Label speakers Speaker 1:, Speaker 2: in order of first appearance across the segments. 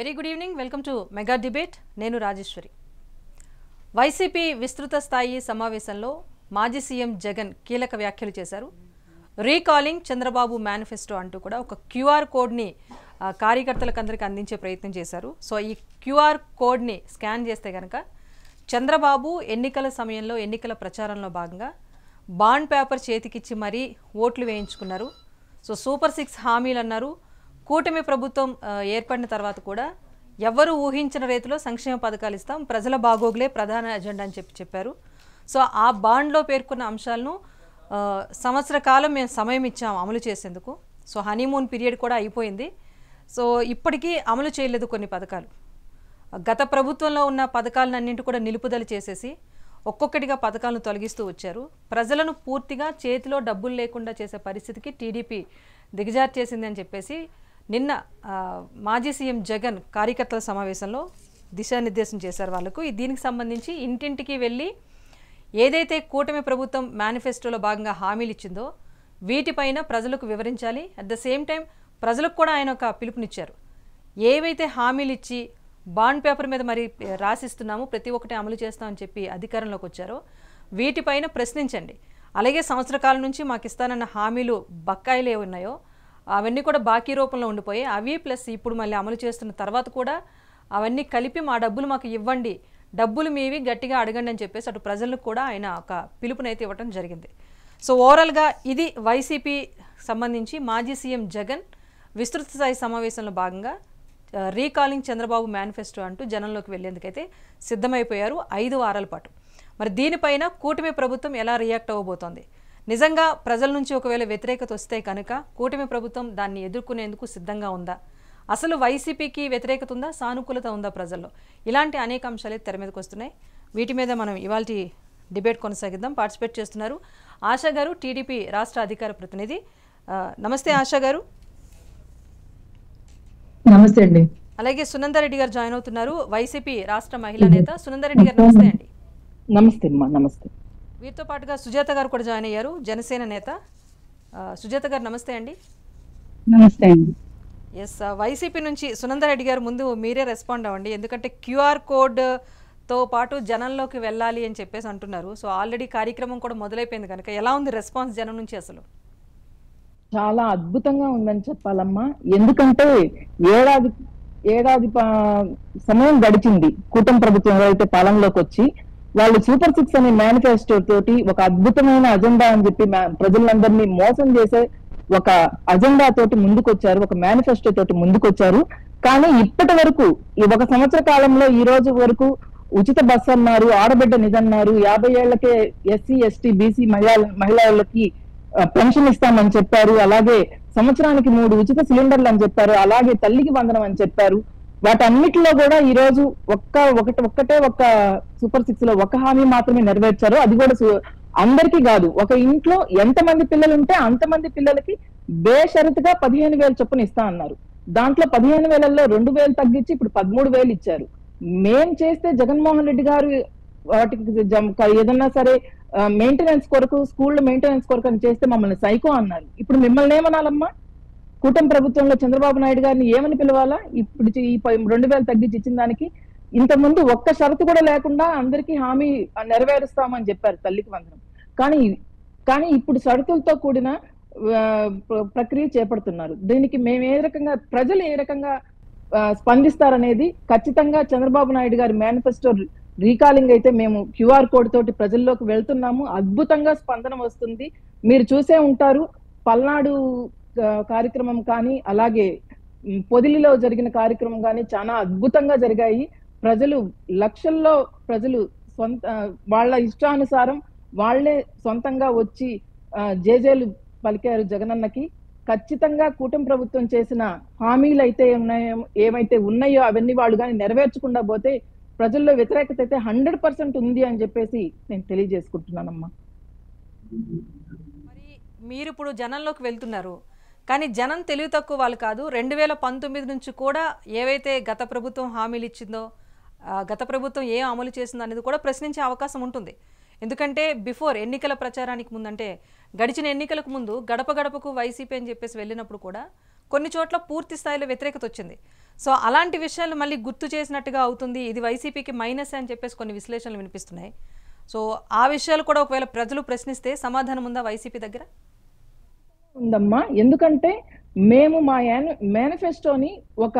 Speaker 1: Very good evening. Welcome to mega debate. నేను Rajeshwari. YCP విస్తృత స్థాయి సమావేశంలో మాజీ సీఎం జగన్ కీలక వ్యాఖ్యలు చేశారు. రీకాలింగ్ చంద్రబాబు మేనిఫెస్టో అంటూ కూడా ఒక క్యూఆర్ కోడ్ని కార్యకర్తలకు అందరికీ అందించే ప్రయత్నం చేశారు. సో ఈ క్యూఆర్ కోడ్ని స్కాన్ చేస్తే కనుక చంద్రబాబు ఎన్నికల సమయంలో ఎన్నికల ప్రచారంలో భాగంగా బాండ్ పేపర్ చేతికిచ్చి మరీ ఓట్లు వేయించుకున్నారు. సో సూపర్ 6 హామీలు అన్నారు. కూటమి ప్రభుత్వం ఏర్పడిన తర్వాత కూడా ఎవరు ఊహించిన రీతిలో సంక్షేమ పథకాలు ఇస్తాం, ప్రజల బాగోగులే ప్రధాన ఎజెండా అని చెప్పారు. సో ఆ బాండ్లో పేర్కొన్న అంశాలను సంవత్సర కాలం మేము సమయం ఇచ్చాము అమలు చేసేందుకు. సో హనీమూన్ పీరియడ్ కూడా అయిపోయింది. సో ఇప్పటికీ అమలు చేయలేదు కొన్ని పథకాలు. గత ప్రభుత్వంలో ఉన్న పథకాలన్నింటి కూడా నిలుపుదల చేసేసి ఒక్కొక్కటిగా పథకాలను తొలగిస్తూ వచ్చారు. ప్రజలను పూర్తిగా చేతిలో డబ్బులు లేకుండా చేసే పరిస్థితికి టీడీపీ దిగజారు చేసింది అని చెప్పేసి నిన్న మాజీ సీఎం జగన్ కార్యకర్తల సమావేశంలో దిశానిర్దేశం చేశారు వాళ్ళకు. దీనికి సంబంధించి ఇంటింటికి వెళ్ళి ఏదైతే కూటమి ప్రభుత్వం మేనిఫెస్టోలో భాగంగా హామీలు ఇచ్చిందో వీటిపైన ప్రజలకు వివరించాలి. అట్ ద సేమ్ టైం ప్రజలకు కూడా ఆయన ఒక పిలుపునిచ్చారు. ఏవైతే హామీలు ఇచ్చి బాండ్ పేపర్ మీద మరి రాసిస్తున్నాము, ప్రతి ఒక్కటి అమలు చేస్తామని చెప్పి అధికారంలోకి వచ్చారో వీటిపైన ప్రశ్నించండి. అలాగే సంవత్సర కాలం నుంచి మాకు ఇస్తానన్న హామీలు బకాయిలు ఏ ఉన్నాయో అవన్నీ కూడా బాకీ రూపంలో ఉండిపోయి అవి ప్లస్ ఇప్పుడు మళ్ళీ అమలు చేస్తున్న తర్వాత కూడా అవన్నీ కలిపి మా డబ్బులు మాకు ఇవ్వండి, డబ్బులు మీవి గట్టిగా అడగండి అని చెప్పేసి అటు ప్రజలకు కూడా ఆయన ఒక పిలుపునైతే ఇవ్వడం జరిగింది. సో ఓవరాల్గా ఇది వైసీపీ సంబంధించి మాజీ సీఎం జగన్ విస్తృత స్థాయి సమావేశంలో భాగంగా రీకాలింగ్ చంద్రబాబు మేనిఫెస్టో అంటూ జనంలోకి వెళ్లేందుకైతే సిద్ధమైపోయారు 5 వారాల పాటు. మరి దీనిపైన కూటమి ప్రభుత్వం ఎలా రియాక్ట్ అవ్వబోతోంది? నిజంగా ప్రజల నుంచి ఒకవేళ వ్యతిరేకత వస్తే కనుక కూటమి ప్రభుత్వం దాన్ని ఎదుర్కొనేందుకు సిద్ధంగా ఉందా? అసలు వైసీపీకి వ్యతిరేకత ఉందా, సానుకూలత ఉందా ప్రజల్లో? ఇలాంటి అనేక అంశాలు తెర మీదకి వస్తున్నాయి. వీటి మీద మనం ఇవాళ డిబేట్ కొనసాగిద్దాం. పార్టిసిపేట్ చేస్తున్నారు ఆశా గారు, టీడీపీ రాష్ట్ర అధికార ప్రతినిధి. నమస్తే ఆశా గారు.
Speaker 2: నమస్తే అండి.
Speaker 1: అలాగే సునందారెడ్డి గారు జాయిన్ అవుతున్నారు, వైసీపీ రాష్ట్ర మహిళా నేత. సునందారెడ్డి గారు నమస్తే అండి.
Speaker 2: నమస్తే అమ్మా. నమస్తే.
Speaker 1: వీరితో పాటుగా సుజాత గారు కూడా జాయిన్ అయ్యారు, జనసేన నేత. సుజాత గారు నమస్తే అండి.
Speaker 2: నమస్తే అండి.
Speaker 1: ఎస్, వైసీపీ నుంచి సునందారెడ్డి గారు ముందు మీరే రెస్పాండ్ అవ్వండి. ఎందుకంటే క్యూఆర్ కోడ్తో పాటు జనంలోకి వెళ్ళాలి అని చెప్పేసి అంటున్నారు. సో ఆల్రెడీ కార్యక్రమం కూడా మొదలైపోయింది కనుక ఎలా ఉంది రెస్పాన్స్ జనం నుంచి? అసలు
Speaker 2: చాలా అద్భుతంగా ఉందని చెప్పాలమ్మా. ఎందుకంటే ఏడాది సమయం గడిచింది కూటమి ప్రభుత్వం అయితే పాలనలోకి వచ్చి. వాళ్ళు సూపర్ 6 అనే మేనిఫెస్టో తోటి ఒక అద్భుతమైన అజెండా అని చెప్పి ప్రజలందరినీ మోసం చేసే ఒక అజెండా తోటి ముందుకొచ్చారు, ఒక మేనిఫెస్టో తోటి ముందుకొచ్చారు. కానీ ఇప్పటి వరకు ఈ 1 సంవత్సర కాలంలో ఈ రోజు వరకు ఉచిత బస్సు అన్నారు, ఆడబిడ్డ నిధన్నారు, 50 ఏళ్లకే SC ST BC మహిళలకి పెన్షన్ ఇస్తామని చెప్పారు. అలాగే సంవత్సరానికి 3 ఉచిత సిలిండర్లు అని చెప్పారు. అలాగే తల్లికి వందనం అని చెప్పారు. వాటన్నిటిలో కూడా ఈ రోజు ఒక్కటే సూపర్ 6 లో ఒక హామీ మాత్రమే నెరవేర్చారు. అది కూడా అందరికీ కాదు, ఒక ఇంట్లో ఎంతమంది పిల్లలు ఉంటే అంతమంది పిల్లలకి బేషరతుగా 15,000 చొప్పున ఇస్తా అన్నారు. దాంట్లో 15,000లో 2,000 తగ్గించి ఇప్పుడు 13,000 ఇచ్చారు. మేం చేస్తే జగన్మోహన్ రెడ్డి గారు వాటికి ఏదన్నా సరే మెయింటెనెన్స్ కొరకు, స్కూల్ మెయింటెనెన్స్ కొరకు అని చేస్తే మమ్మల్ని సైకో అన్నారు. ఇప్పుడు మిమ్మల్ని ఏమనాలమ్మా? కూటమి ప్రభుత్వంలో చంద్రబాబు నాయుడు గారిని ఏమని పిలవాలా? ఇప్పుడు ఈ 2,000 తగ్గించి ఇచ్చిన దానికి ఇంతకుముందు ఒక్క షరతు కూడా లేకుండా అందరికీ హామీ నెరవేరుస్తామని చెప్పారు, తల్లికి వందనం. కానీ ఇప్పుడు షరతులతో కూడిన ప్రక్రియ చేపడుతున్నారు. దీనికి మేము ఏ రకంగా, ప్రజలు ఏ రకంగా స్పందిస్తారనేది ఖచ్చితంగా చంద్రబాబు నాయుడు గారి మేనిఫెస్టో రీకాలింగ్ అయితే మేము క్యూఆర్ కోడ్ తోటి ప్రజల్లోకి వెళ్తున్నాము. అద్భుతంగా స్పందన వస్తుంది. మీరు చూసే ఉంటారు, పల్నాడు కార్యక్రమం కానీ అలాగే పొదిలిలో జరిగిన కార్యక్రమం కానీ చాలా అద్భుతంగా జరిగాయి. ప్రజలు లక్షల్లో ప్రజలు వాళ్ళ ఇష్టానుసారం వాళ్ళే సొంతంగా వచ్చి జేజేలు పలికారు జగనన్నకి. ఖచ్చితంగా కూటమి ప్రభుత్వం చేసిన హామీలు అయితే ఏమైతే ఉన్నాయో అవన్నీ వాళ్ళు కానీ నెరవేర్చకుండా పోతే ప్రజల్లో వ్యతిరేకత అయితే 100% ఉంది అని చెప్పేసి నేను తెలియజేసుకుంటున్నానమ్మా.
Speaker 1: మరి మీరు ఇప్పుడు జనంలోకి వెళ్తున్నారు, కానీ జనం తెలివి తక్కువ వాళ్ళు కాదు. 2019 నుంచి కూడా ఏవైతే గత ప్రభుత్వం హామీలు ఇచ్చిందో, గత ప్రభుత్వం ఏం అమలు చేసిందో అనేది కూడా ప్రశ్నించే అవకాశం ఉంటుంది. ఎందుకంటే బిఫోర్ ఎన్నికల ప్రచారానికి ముందంటే గడిచిన ఎన్నికలకు ముందు గడప గడపకు వైసీపీ అని చెప్పేసి వెళ్ళినప్పుడు కూడా కొన్ని చోట్ల పూర్తి స్థాయిలో వ్యతిరేకత వచ్చింది. సో అలాంటి విషయాలు మళ్ళీ గుర్తు చేసినట్టుగా అవుతుంది. ఇది వైసీపీకి మైనస్ అని చెప్పేసి కొన్ని విశ్లేషణలు వినిపిస్తున్నాయి. సో ఆ విషయాలు కూడా ఒకవేళ ప్రజలు ప్రశ్నిస్తే సమాధానం ఉందా వైసీపీ దగ్గర?
Speaker 2: ఉందమ్మా. ఎందుకంటే మేము మా మేనిఫెస్టోని ఒక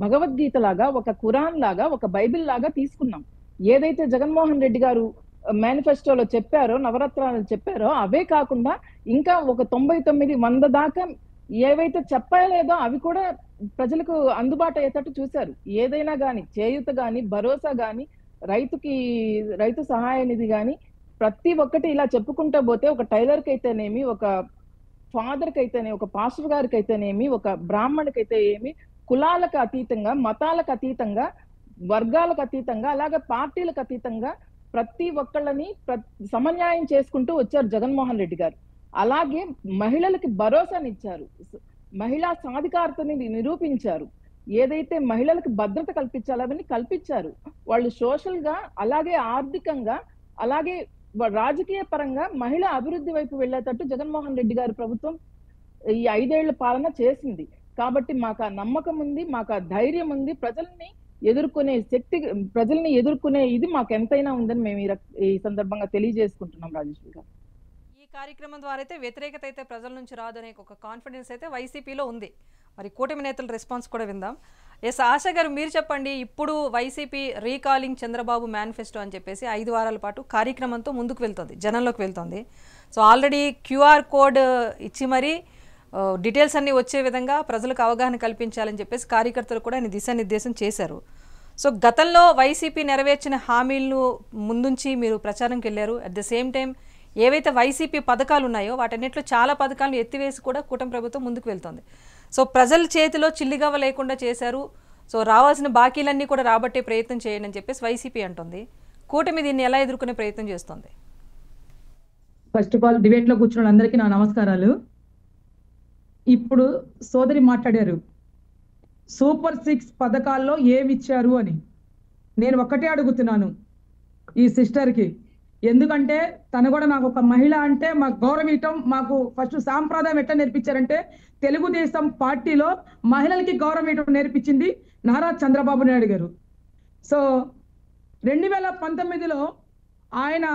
Speaker 2: భగవద్గీత లాగా, ఒక ఖురాన్ లాగా, ఒక బైబిల్ లాగా తీసుకున్నాం. ఏదైతే జగన్మోహన్ రెడ్డి గారు మేనిఫెస్టోలో చెప్పారో, నవరత్నాలు చెప్పారో అవే కాకుండా ఇంకా ఒక 99, 100 దాకా ఏవైతే చెప్పలేదో అవి కూడా ప్రజలకు అందుబాటు అయ్యేటట్టు చూశారు. ఏదైనా గాని చేయూత గాని, భరోసా గాని, రైతు సహాయ నిధి గాని ప్రతి ఒక్కటి ఇలా చెప్పుకుంటూ పోతే ఒక టైలర్ కి అయితేనేమి, ఒక ఫాదర్ కి అయితేనే, ఒక పాస్టర్ గారికి అయితేనేమి, ఒక బ్రాహ్మణుడికైతే ఏమి, కులాలకు అతీతంగా, మతాలకు అతీతంగా, వర్గాలకు అతీతంగా, అలాగే పార్టీలకు అతీతంగా ప్రతి ఒక్కళ్ళని సమన్యాయం చేసుకుంటూ వచ్చారు జగన్మోహన్ రెడ్డి గారు. అలాగే మహిళలకి భరోసానిచ్చారు, మహిళా సాధికారతని నిరూపించారు. ఏదైతే మహిళలకు భద్రత కల్పించాలో అవన్నీ కల్పించారు. వాళ్ళు సోషల్ గా, అలాగే ఆర్థికంగా, అలాగే రాజకీయ పరంగా మహిళ అభివృద్ధి వైపు వెళ్లేటట్టు జగన్మోహన్ రెడ్డి గారి ప్రభుత్వం ఈ 5 ఏళ్ల పాలన చేసింది. కాబట్టి మాకు ఆ నమ్మకం ఉంది, మాకు ఆ ధైర్యం ఉంది. ప్రజల్ని ఎదుర్కొనే శక్తి, ప్రజల్ని ఎదుర్కొనే ఇది మాకు ఎంతైనా ఉందని మేము ఈ సందర్భంగా తెలియజేసుకుంటున్నాం రాజేశ్వరి గారు.
Speaker 1: ఈ కార్యక్రమం ద్వారా అయితే వ్యతిరేకత అయితే ప్రజల నుంచి రాదనే ఒక కాన్ఫిడెన్స్ అయితే వైసీపీలో ఉంది. మరి కూటమి నేతల రెస్పాన్స్ కూడా విందాం. ఎస్ ఆశా గారు, మీరు చెప్పండి. ఇప్పుడు వైసీపీ రీకాలింగ్ చంద్రబాబు మేనిఫెస్టో అని చెప్పేసి 5 వారాల పాటు కార్యక్రమంతో ముందుకు వెళ్తుంది, జనంలోకి వెళ్తుంది. సో ఆల్రెడీ క్యూఆర్ కోడ్ ఇచ్చి మరీ డీటెయిల్స్ అన్నీ వచ్చే విధంగా ప్రజలకు అవగాహన కల్పించాలని చెప్పేసి కార్యకర్తలు కూడా ఆయన దిశానిర్దేశం చేశారు. సో గతంలో వైసీపీ నెరవేర్చిన హామీలను ముందుంచి మీరు ప్రచారంకి వెళ్ళారు. అట్ ద సేమ్ టైం ఏవైతే వైసీపీ పథకాలు ఉన్నాయో వాటన్నిటిలో చాలా పథకాలను ఎత్తివేసి కూడా కూటమి ప్రభుత్వం ముందుకు వెళ్తుంది. సో ప్రజల చేతిలో చిల్లిగవ్వ లేకుండా చేశారు. సో రావాల్సిన బాకీలన్నీ కూడా రాబట్టే ప్రయత్నం చేయండి అని చెప్పేసి వైసీపీ అంటుంది. కూటమి దీన్ని ఎలా ఎదుర్కొనే ప్రయత్నం చేస్తుంది?
Speaker 3: ఫస్ట్ ఆఫ్ ఆల్ డిబేట్లో కూర్చున్న అందరికీ నా నమస్కారాలు. ఇప్పుడు సోదరి మాట్లాడారు సూపర్ 6 పథకాల్లో ఏమిచ్చారు అని. నేను ఒక్కటే అడుగుతున్నాను ఈ సిస్టర్కి, ఎందుకంటే తను కూడా నాకు ఒక మహిళ అంటే మాకు గౌరవం, మాకు ఫస్ట్ సాంప్రదాయం ఎట్లా నేర్పించారంటే తెలుగుదేశం పార్టీలో మహిళలకి గౌరవం నేర్పించింది నారా చంద్రబాబు నాయుడు గారు. సో 2019లో ఆయన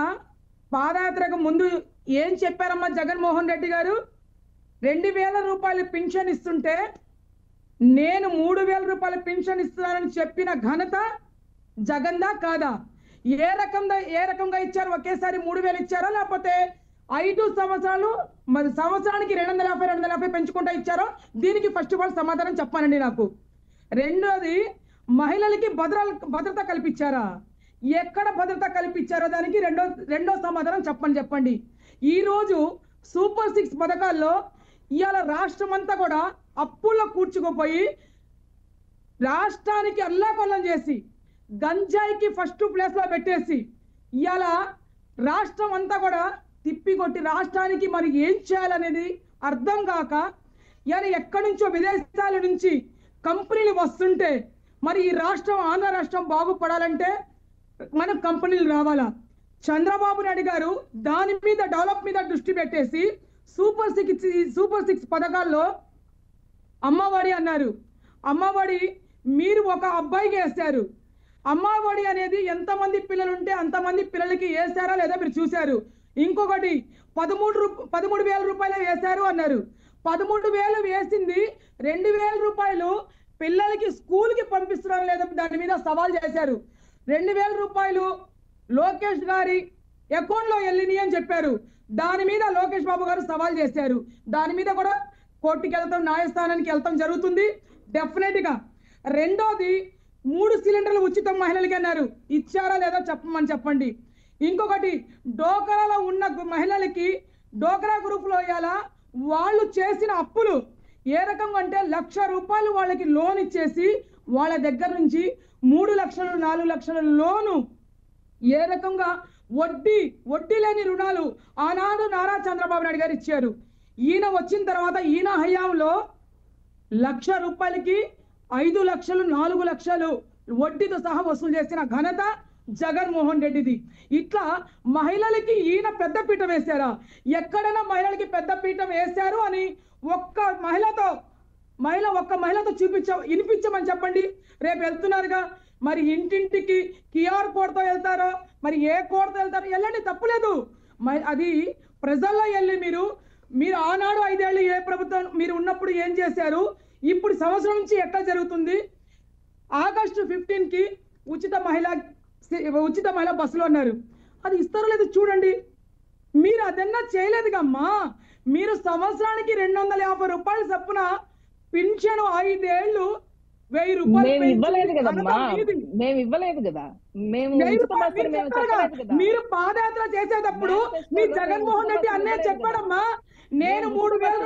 Speaker 3: పాదయాత్రకు ముందు ఏం చెప్పారమ్మా జగన్మోహన్ రెడ్డి గారు? 2000 రూపాయలు పింఛన్ ఇస్తుంటే నేను 3000 రూపాయల పింఛన్ ఇస్తున్నానని చెప్పిన ఘనత జగన్దా కాదా? ఏ రకంగా ఇచ్చారు? ఒకేసారి 3000 ఇచ్చారో లేకపోతే 5 సంవత్సరాలు మరి సంవత్సరానికి 250 పెంచుకుంటా ఇచ్చారో? దీనికి ఫస్ట్ ఆఫ్ ఆల్ సమాధానం చెప్పానండి నాకు. రెండోది, మహిళలకి భద్రత కల్పించారా? ఎక్కడ భద్రత కల్పించారో దానికి రెండో సమాధానం చెప్పండి. ఈరోజు సూపర్ 6 పథకాల్లో ఇవాళ రాష్ట్రం అంతా కూడా అప్పుల్లో కూర్చుకుపోయి రాష్ట్రానికి అల్లాకొల్లం చేసి గంజాయికి ఫస్ట్ ప్లేస్లో పెట్టేసి ఇవాళ రాష్ట్రం అంతా కూడా తిప్పికొట్టి రాష్ట్రానికి మరి ఏం చేయాలనేది అర్థం కాక ఇవాళ ఎక్కడి నుంచో విదేశాల నుంచి కంపెనీలు వస్తుంటే మరి ఈ రాష్ట్రం, ఆంధ్ర రాష్ట్రం బాగుపడాలంటే మనకు కంపెనీలు రావాలా? చంద్రబాబు నాయుడు గారు దాని మీద డెవలప్ మీద దృష్టి పెట్టేసి సూపర్ 6 పథకాల్లో అమ్మఒడి అన్నారు. అమ్మఒడి మీరు ఒక అబ్బాయికి వేస్తారు. అమ్మఒడి అనేది ఎంతమంది పిల్లలు ఉంటే అంతమంది పిల్లలకి వేస్తారా లేదా మీరు చూశారు. ఇంకొకటి 13,000 రూపాయలు వేశారు అన్నారు. 13,000 వేసింది 2,000 రూపాయలు పిల్లలకి స్కూల్కి పంపిస్తున్నారు లేదా దాని మీద సవాల్ చేశారు. 2,000 రూపాయలు లోకేష్ గారి అకౌంట్లో వెళ్ళినాయి అని చెప్పారు. దాని మీద లోకేష్ బాబు గారు సవాల్ చేశారు. దాని మీద కూడా కోర్టుకి వెళ్తాం, న్యాయస్థానానికి వెళ్తాం జరుగుతుంది డెఫినెట్ గా. రెండోది, 3 సిలిండర్లు ఉచితం మహిళలకి అన్నారు. ఇచ్చారా లేదా చెప్పండి. ఇంకొకటి, డోకరాలో ఉన్న మహిళలకి డోకరా గ్రూప్ లో ఇవాళ వాళ్ళు చేసిన అప్పులు ఏ రకంగా అంటే 1,00,000 రూపాయలు వాళ్ళకి లోన్ ఇచ్చేసి వాళ్ళ దగ్గర నుంచి 3 లక్షలు 4 లక్షల లోను, ఏ రకంగా వడ్డీ లేని రుణాలు ఆనాడు నారా చంద్రబాబు నాయుడు గారు ఇచ్చారు. ఈయన వచ్చిన తర్వాత ఈయన హయాంలో 1,00,000 రూపాయలకి 5 లక్షలు 4 లక్షలు వడ్డీతో సహా వసూలు చేసిన ఘనత జగన్మోహన్ రెడ్డిది. ఇట్లా మహిళలకి ఈయన పెద్ద పీఠం వేశారా? ఎక్కడైనా మహిళలకి పెద్ద పీఠం వేశారు అని ఒక్క మహిళతో ఒక్క మహిళతో వినిపించమని చెప్పండి. రేపు వెళ్తున్నారుగా, మరి ఇంటింటికి QR కోడ్తో వెళ్తారో, మరి ఏ కోడ్తో వెళ్తారో వెళ్ళండి, తప్పులేదు. అది ప్రజల్లో వెళ్ళి మీరు ఆనాడు 5 ఏళ్ళు ఏ ప్రభుత్వం మీరు ఉన్నప్పుడు ఏం చేశారు, ఇప్పుడు సంవత్సరం నుంచి ఎట్లా జరుగుతుంది. ఆగస్టు 15కి ఉచిత మహిళా బస్సులు అన్నారు, అది ఇస్తారో లేదో చూడండి. మీరు అదన్నా చేయలేదుగమ్మా. మీరు సంవత్సరానికి 250 రూపాయలు చొప్పున పింఛను 5 ఏళ్ళు 1000 రూపాయలు మీరు పాదయాత్ర చేసేటప్పుడు మీ జగన్మోహన్ రెడ్డి అన్నే చెప్పాడమ్మా, నేను 3000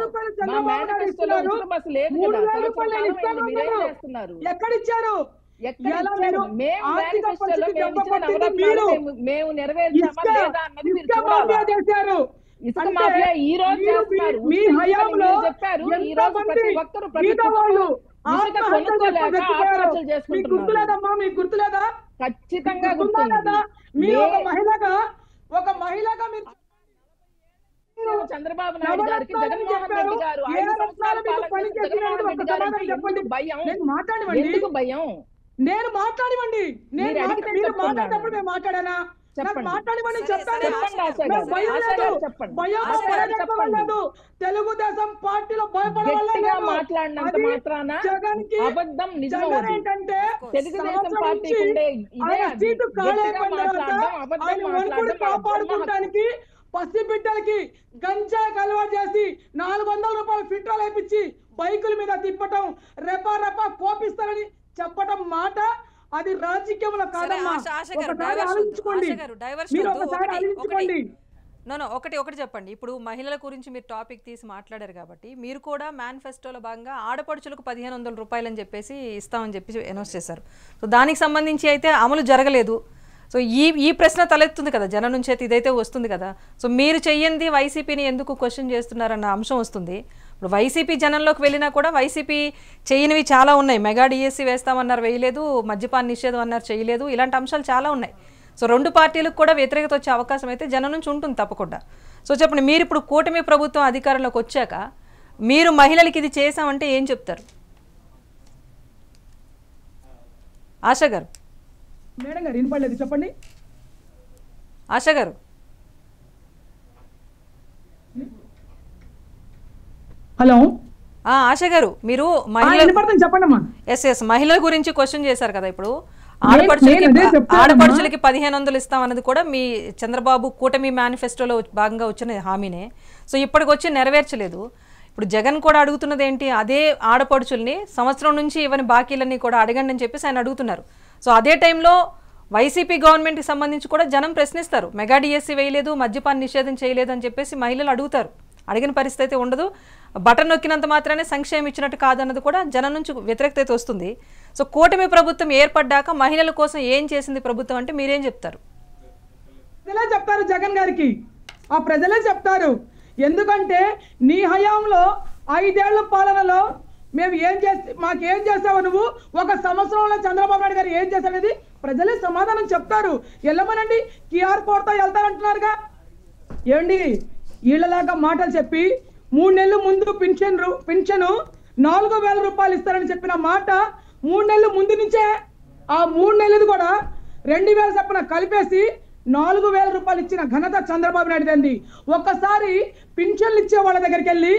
Speaker 3: రూపాయలు చంద్రబాబు నాయుడు ఇస్తున్నారు, 3000 రూపాయలు నేను ఇస్తాను. ఎక్కడిచ్చారు? మీ హయాంలో గుర్తులేదమ్మా, మీకు గుర్తులేదా?
Speaker 2: ఖచ్చితంగా
Speaker 3: మీరు ఒక మహిళగా మీరు
Speaker 2: చంద్రబాబు నాయుడు గారికి జగన్మోహన్ రెడ్డి గారు 5 సంవత్సరాల ఎందుకు భయం?
Speaker 3: నేను మాట్లాడివ్వండి, మీరు మాట్లాడేటప్పుడు మేము మాట్లాడానా? మాట్లాడివ్వండి, చెప్తాను. తెలుగుదేశం పార్టీలో భయపడేలా
Speaker 2: మాట్లాడినంత మాత్రాన అబద్ధం నిజం ఏంటంటే
Speaker 3: సీటు కాపాడుకోవడానికి పసి బిడ్డలకి గంజాయి అలవాటు చేసి 400 రూపాయలు పెట్రోల్ వేయించి బైకుల మీద తిప్పటం, రెపా కోపిస్తారని చెప్పటం మాట, అది రాజకీయంలో కాదమ్మా.
Speaker 1: ఒకటి చెప్పండి. ఇప్పుడు మహిళల గురించి మీరు టాపిక్ తీసి మాట్లాడారు కాబట్టి మీరు కూడా మేనిఫెస్టోలో భాగంగా ఆడపడుచులకు 1500 రూపాయలు అని చెప్పేసి ఇస్తామని చెప్పి అనౌన్స్ చేశారు. సో దానికి సంబంధించి అయితే అమలు జరగలేదు. సో ఈ ప్రశ్న తలెత్తుంది కదా జనం నుంచి, అయితే ఇదైతే వస్తుంది కదా. సో మీరు చెయ్యండి వైసీపీని ఎందుకు క్వశ్చన్ చేస్తున్నారన్న అంశం వస్తుంది. ఇప్పుడు వైసీపీ జనంలోకి వెళ్ళినా కూడా వైసీపీ చేయనివి చాలా ఉన్నాయి. మెగా డిఎస్సీ వేస్తామన్నారు, వేయలేదు. మద్యపాన నిషేధం అన్నారు, చేయలేదు. ఇలాంటి అంశాలు చాలా ఉన్నాయి. సో 2 పార్టీలకు కూడా వ్యతిరేకత వచ్చే అవకాశం అయితే జనం నుంచి ఉంటుంది తప్పకుండా. సో చెప్పండి, మీరు ఇప్పుడు కూటమి ప్రభుత్వం అధికారంలోకి వచ్చాక మీరు మహిళలకి ఇది చేసామంటే ఏం చెప్తారు? ఆశా గారు.
Speaker 3: మేడం గారు వినపడలేదు, చెప్పండి.
Speaker 1: ఆశా గారు.
Speaker 3: హలో
Speaker 1: ఆశా గారు, మీరు
Speaker 3: చెప్పండి.
Speaker 1: మహిళల గురించి క్వశ్చన్ చేశారు కదా. ఇప్పుడు ఆడపడుచులకి 1500 ఇస్తాం అన్నది కూడా మీ చంద్రబాబు కూటమి మేనిఫెస్టోలో భాగంగా వచ్చిన హామీనే. సో ఇప్పటికొచ్చి నెరవేర్చలేదు. ఇప్పుడు జగన్ కూడా అడుగుతున్నది ఏంటి, అదే ఆడపడుచుల్ని సంవత్సరం నుంచి ఇవ్వని బాకీలన్నీ కూడా అడగండి అని చెప్పేసి ఆయన అడుగుతున్నారు. సో అదే టైంలో వైసీపీ గవర్నమెంట్కి సంబంధించి కూడా జనం ప్రశ్నిస్తారు. మెగా డిఎస్సీ వేయలేదు, మద్యపాన నిషేధం చేయలేదు అని చెప్పేసి మహిళలు అడుగుతారు. అడిగిన పరిస్థితి అయితే ఉండదు. బటన్ నొక్కినంత మాత్రమే సంక్షేమం ఇచ్చినట్టు కాదన్నది కూడా జనం నుంచి వ్యతిరేకత వస్తుంది. సో కూటమి ప్రభుత్వం ఏర్పడ్డాక మహిళల కోసం ఏం చేసింది ప్రభుత్వం అంటే మీరేం చెప్తారు?
Speaker 3: ప్రజలే చెప్తారు జగన్ గారికి, ఆ ప్రజలే చెప్తారు. ఎందుకంటే నీ హయాంలో 5 ఏళ్ల పాలనలో మేము మాకేం చేసావు నువ్వు, ఒక సంవత్సరంలో చంద్రబాబు నాయుడు గారు ఏం చేశారనేది ప్రజలే సమాధానం చెప్తారు. వెళ్ళమనండి, QR కోడ్తో వెళ్తారంటున్నారుగా. ఏమండి, వీళ్ళలాగా మాటలు చెప్పి 3 నెలల ముందు పింఛను 4000 రూపాయలు ఇస్తారని చెప్పిన మాట 3 నెలల ముందు నుంచే ఆ 3 నెలలు కూడా 2000 చొప్పున కలిపేసి 4000 రూపాయలు ఇచ్చిన ఘనత చంద్రబాబు నాయుడుదండి. ఒక్కసారి పింఛన్లు ఇచ్చే వాళ్ళ దగ్గరికి వెళ్ళి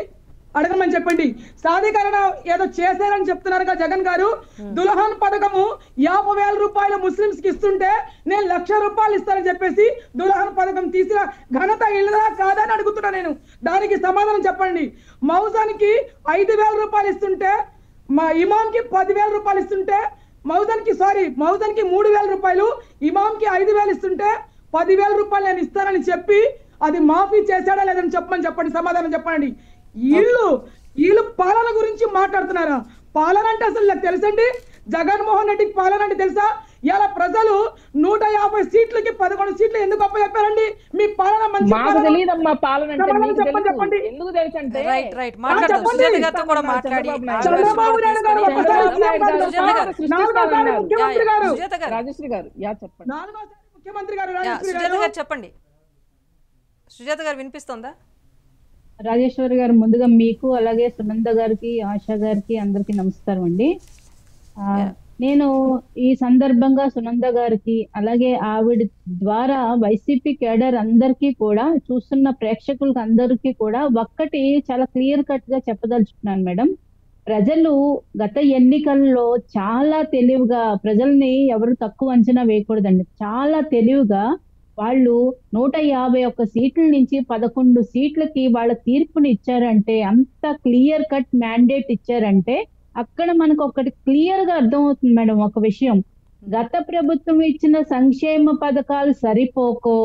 Speaker 3: అడగమని చెప్పండి. సాధికరణ ఏదో చేశారని చెప్తున్నారుగా జగన్ గారు. దుల్హన్ పథకము 50,000 రూపాయలు ముస్లింస్ కి ఇస్తుంటే నేను 1,00,000 రూపాయలు ఇస్తానని చెప్పేసి దుల్హన్ పథకం తీసిన ఘనత ఇళ్ళదా కాదని అడుగుతున్నా నేను. దానికి సమాధానం చెప్పండి. మౌజానికి 5,000 రూపాయలు ఇస్తుంటే, మా ఇమాంకి 10,000 రూపాయలు ఇస్తుంటే, మౌజానికి 3,000 రూపాయలు, ఇమాంకి 5,000 ఇస్తుంటే 10,000 రూపాయలు నేను ఇస్తానని చెప్పి అది మాఫీ చేశాడా లేదని చెప్పండి. సమాధానం చెప్పండి. వీళ్ళు పాలన గురించి మాట్లాడుతున్నారా? పాలన అంటే అసలు నాకు తెలుసండి. జగన్మోహన్ రెడ్డికి పాలన అంటే తెలుసా? ఇలా ప్రజలు 150 సీట్లకి 11 సీట్లు ఎందుకు అప్పచెప్పారండి? మీ పాలన మంచి చెప్పండి.
Speaker 1: ముఖ్యమంత్రి గారు చెప్పండి. సుజాత గారు వినిపిస్తుందా?
Speaker 4: రాజేశ్వరి గారు, ముందుగా మీకు అలాగే సునంద గారికి, ఆశా గారికి అందరికి నమస్కారం అండి. ఆ, నేను ఈ సందర్భంగా సునంద గారికి అలాగే ఆవిడ ద్వారా వైసీపీ కేడర్ అందరికీ కూడా, చూస్తున్న ప్రేక్షకులకు అందరికీ కూడా ఒక్కటి చాలా క్లియర్ కట్ గా చెప్పదలుచుకున్నాను మేడం. ప్రజలు గత ఎన్నికల్లో చాలా తెలివిగా, ప్రజల్ని ఎవరు తక్కువ అంచనా వేయకూడదండి, చాలా తెలివిగా వాళ్ళు 151 సీట్ల నుంచి 11 సీట్లకి వాళ్ళ తీర్పుని ఇచ్చారంటే, అంత క్లియర్ కట్ మ్యాండేట్ ఇచ్చారంటే అక్కడ మనకు ఒకటి క్లియర్ గా అర్థమవుతుంది మేడం ఒక విషయం. గత ప్రభుత్వం ఇచ్చిన సంక్షేమ పథకాలు సరిపోకో,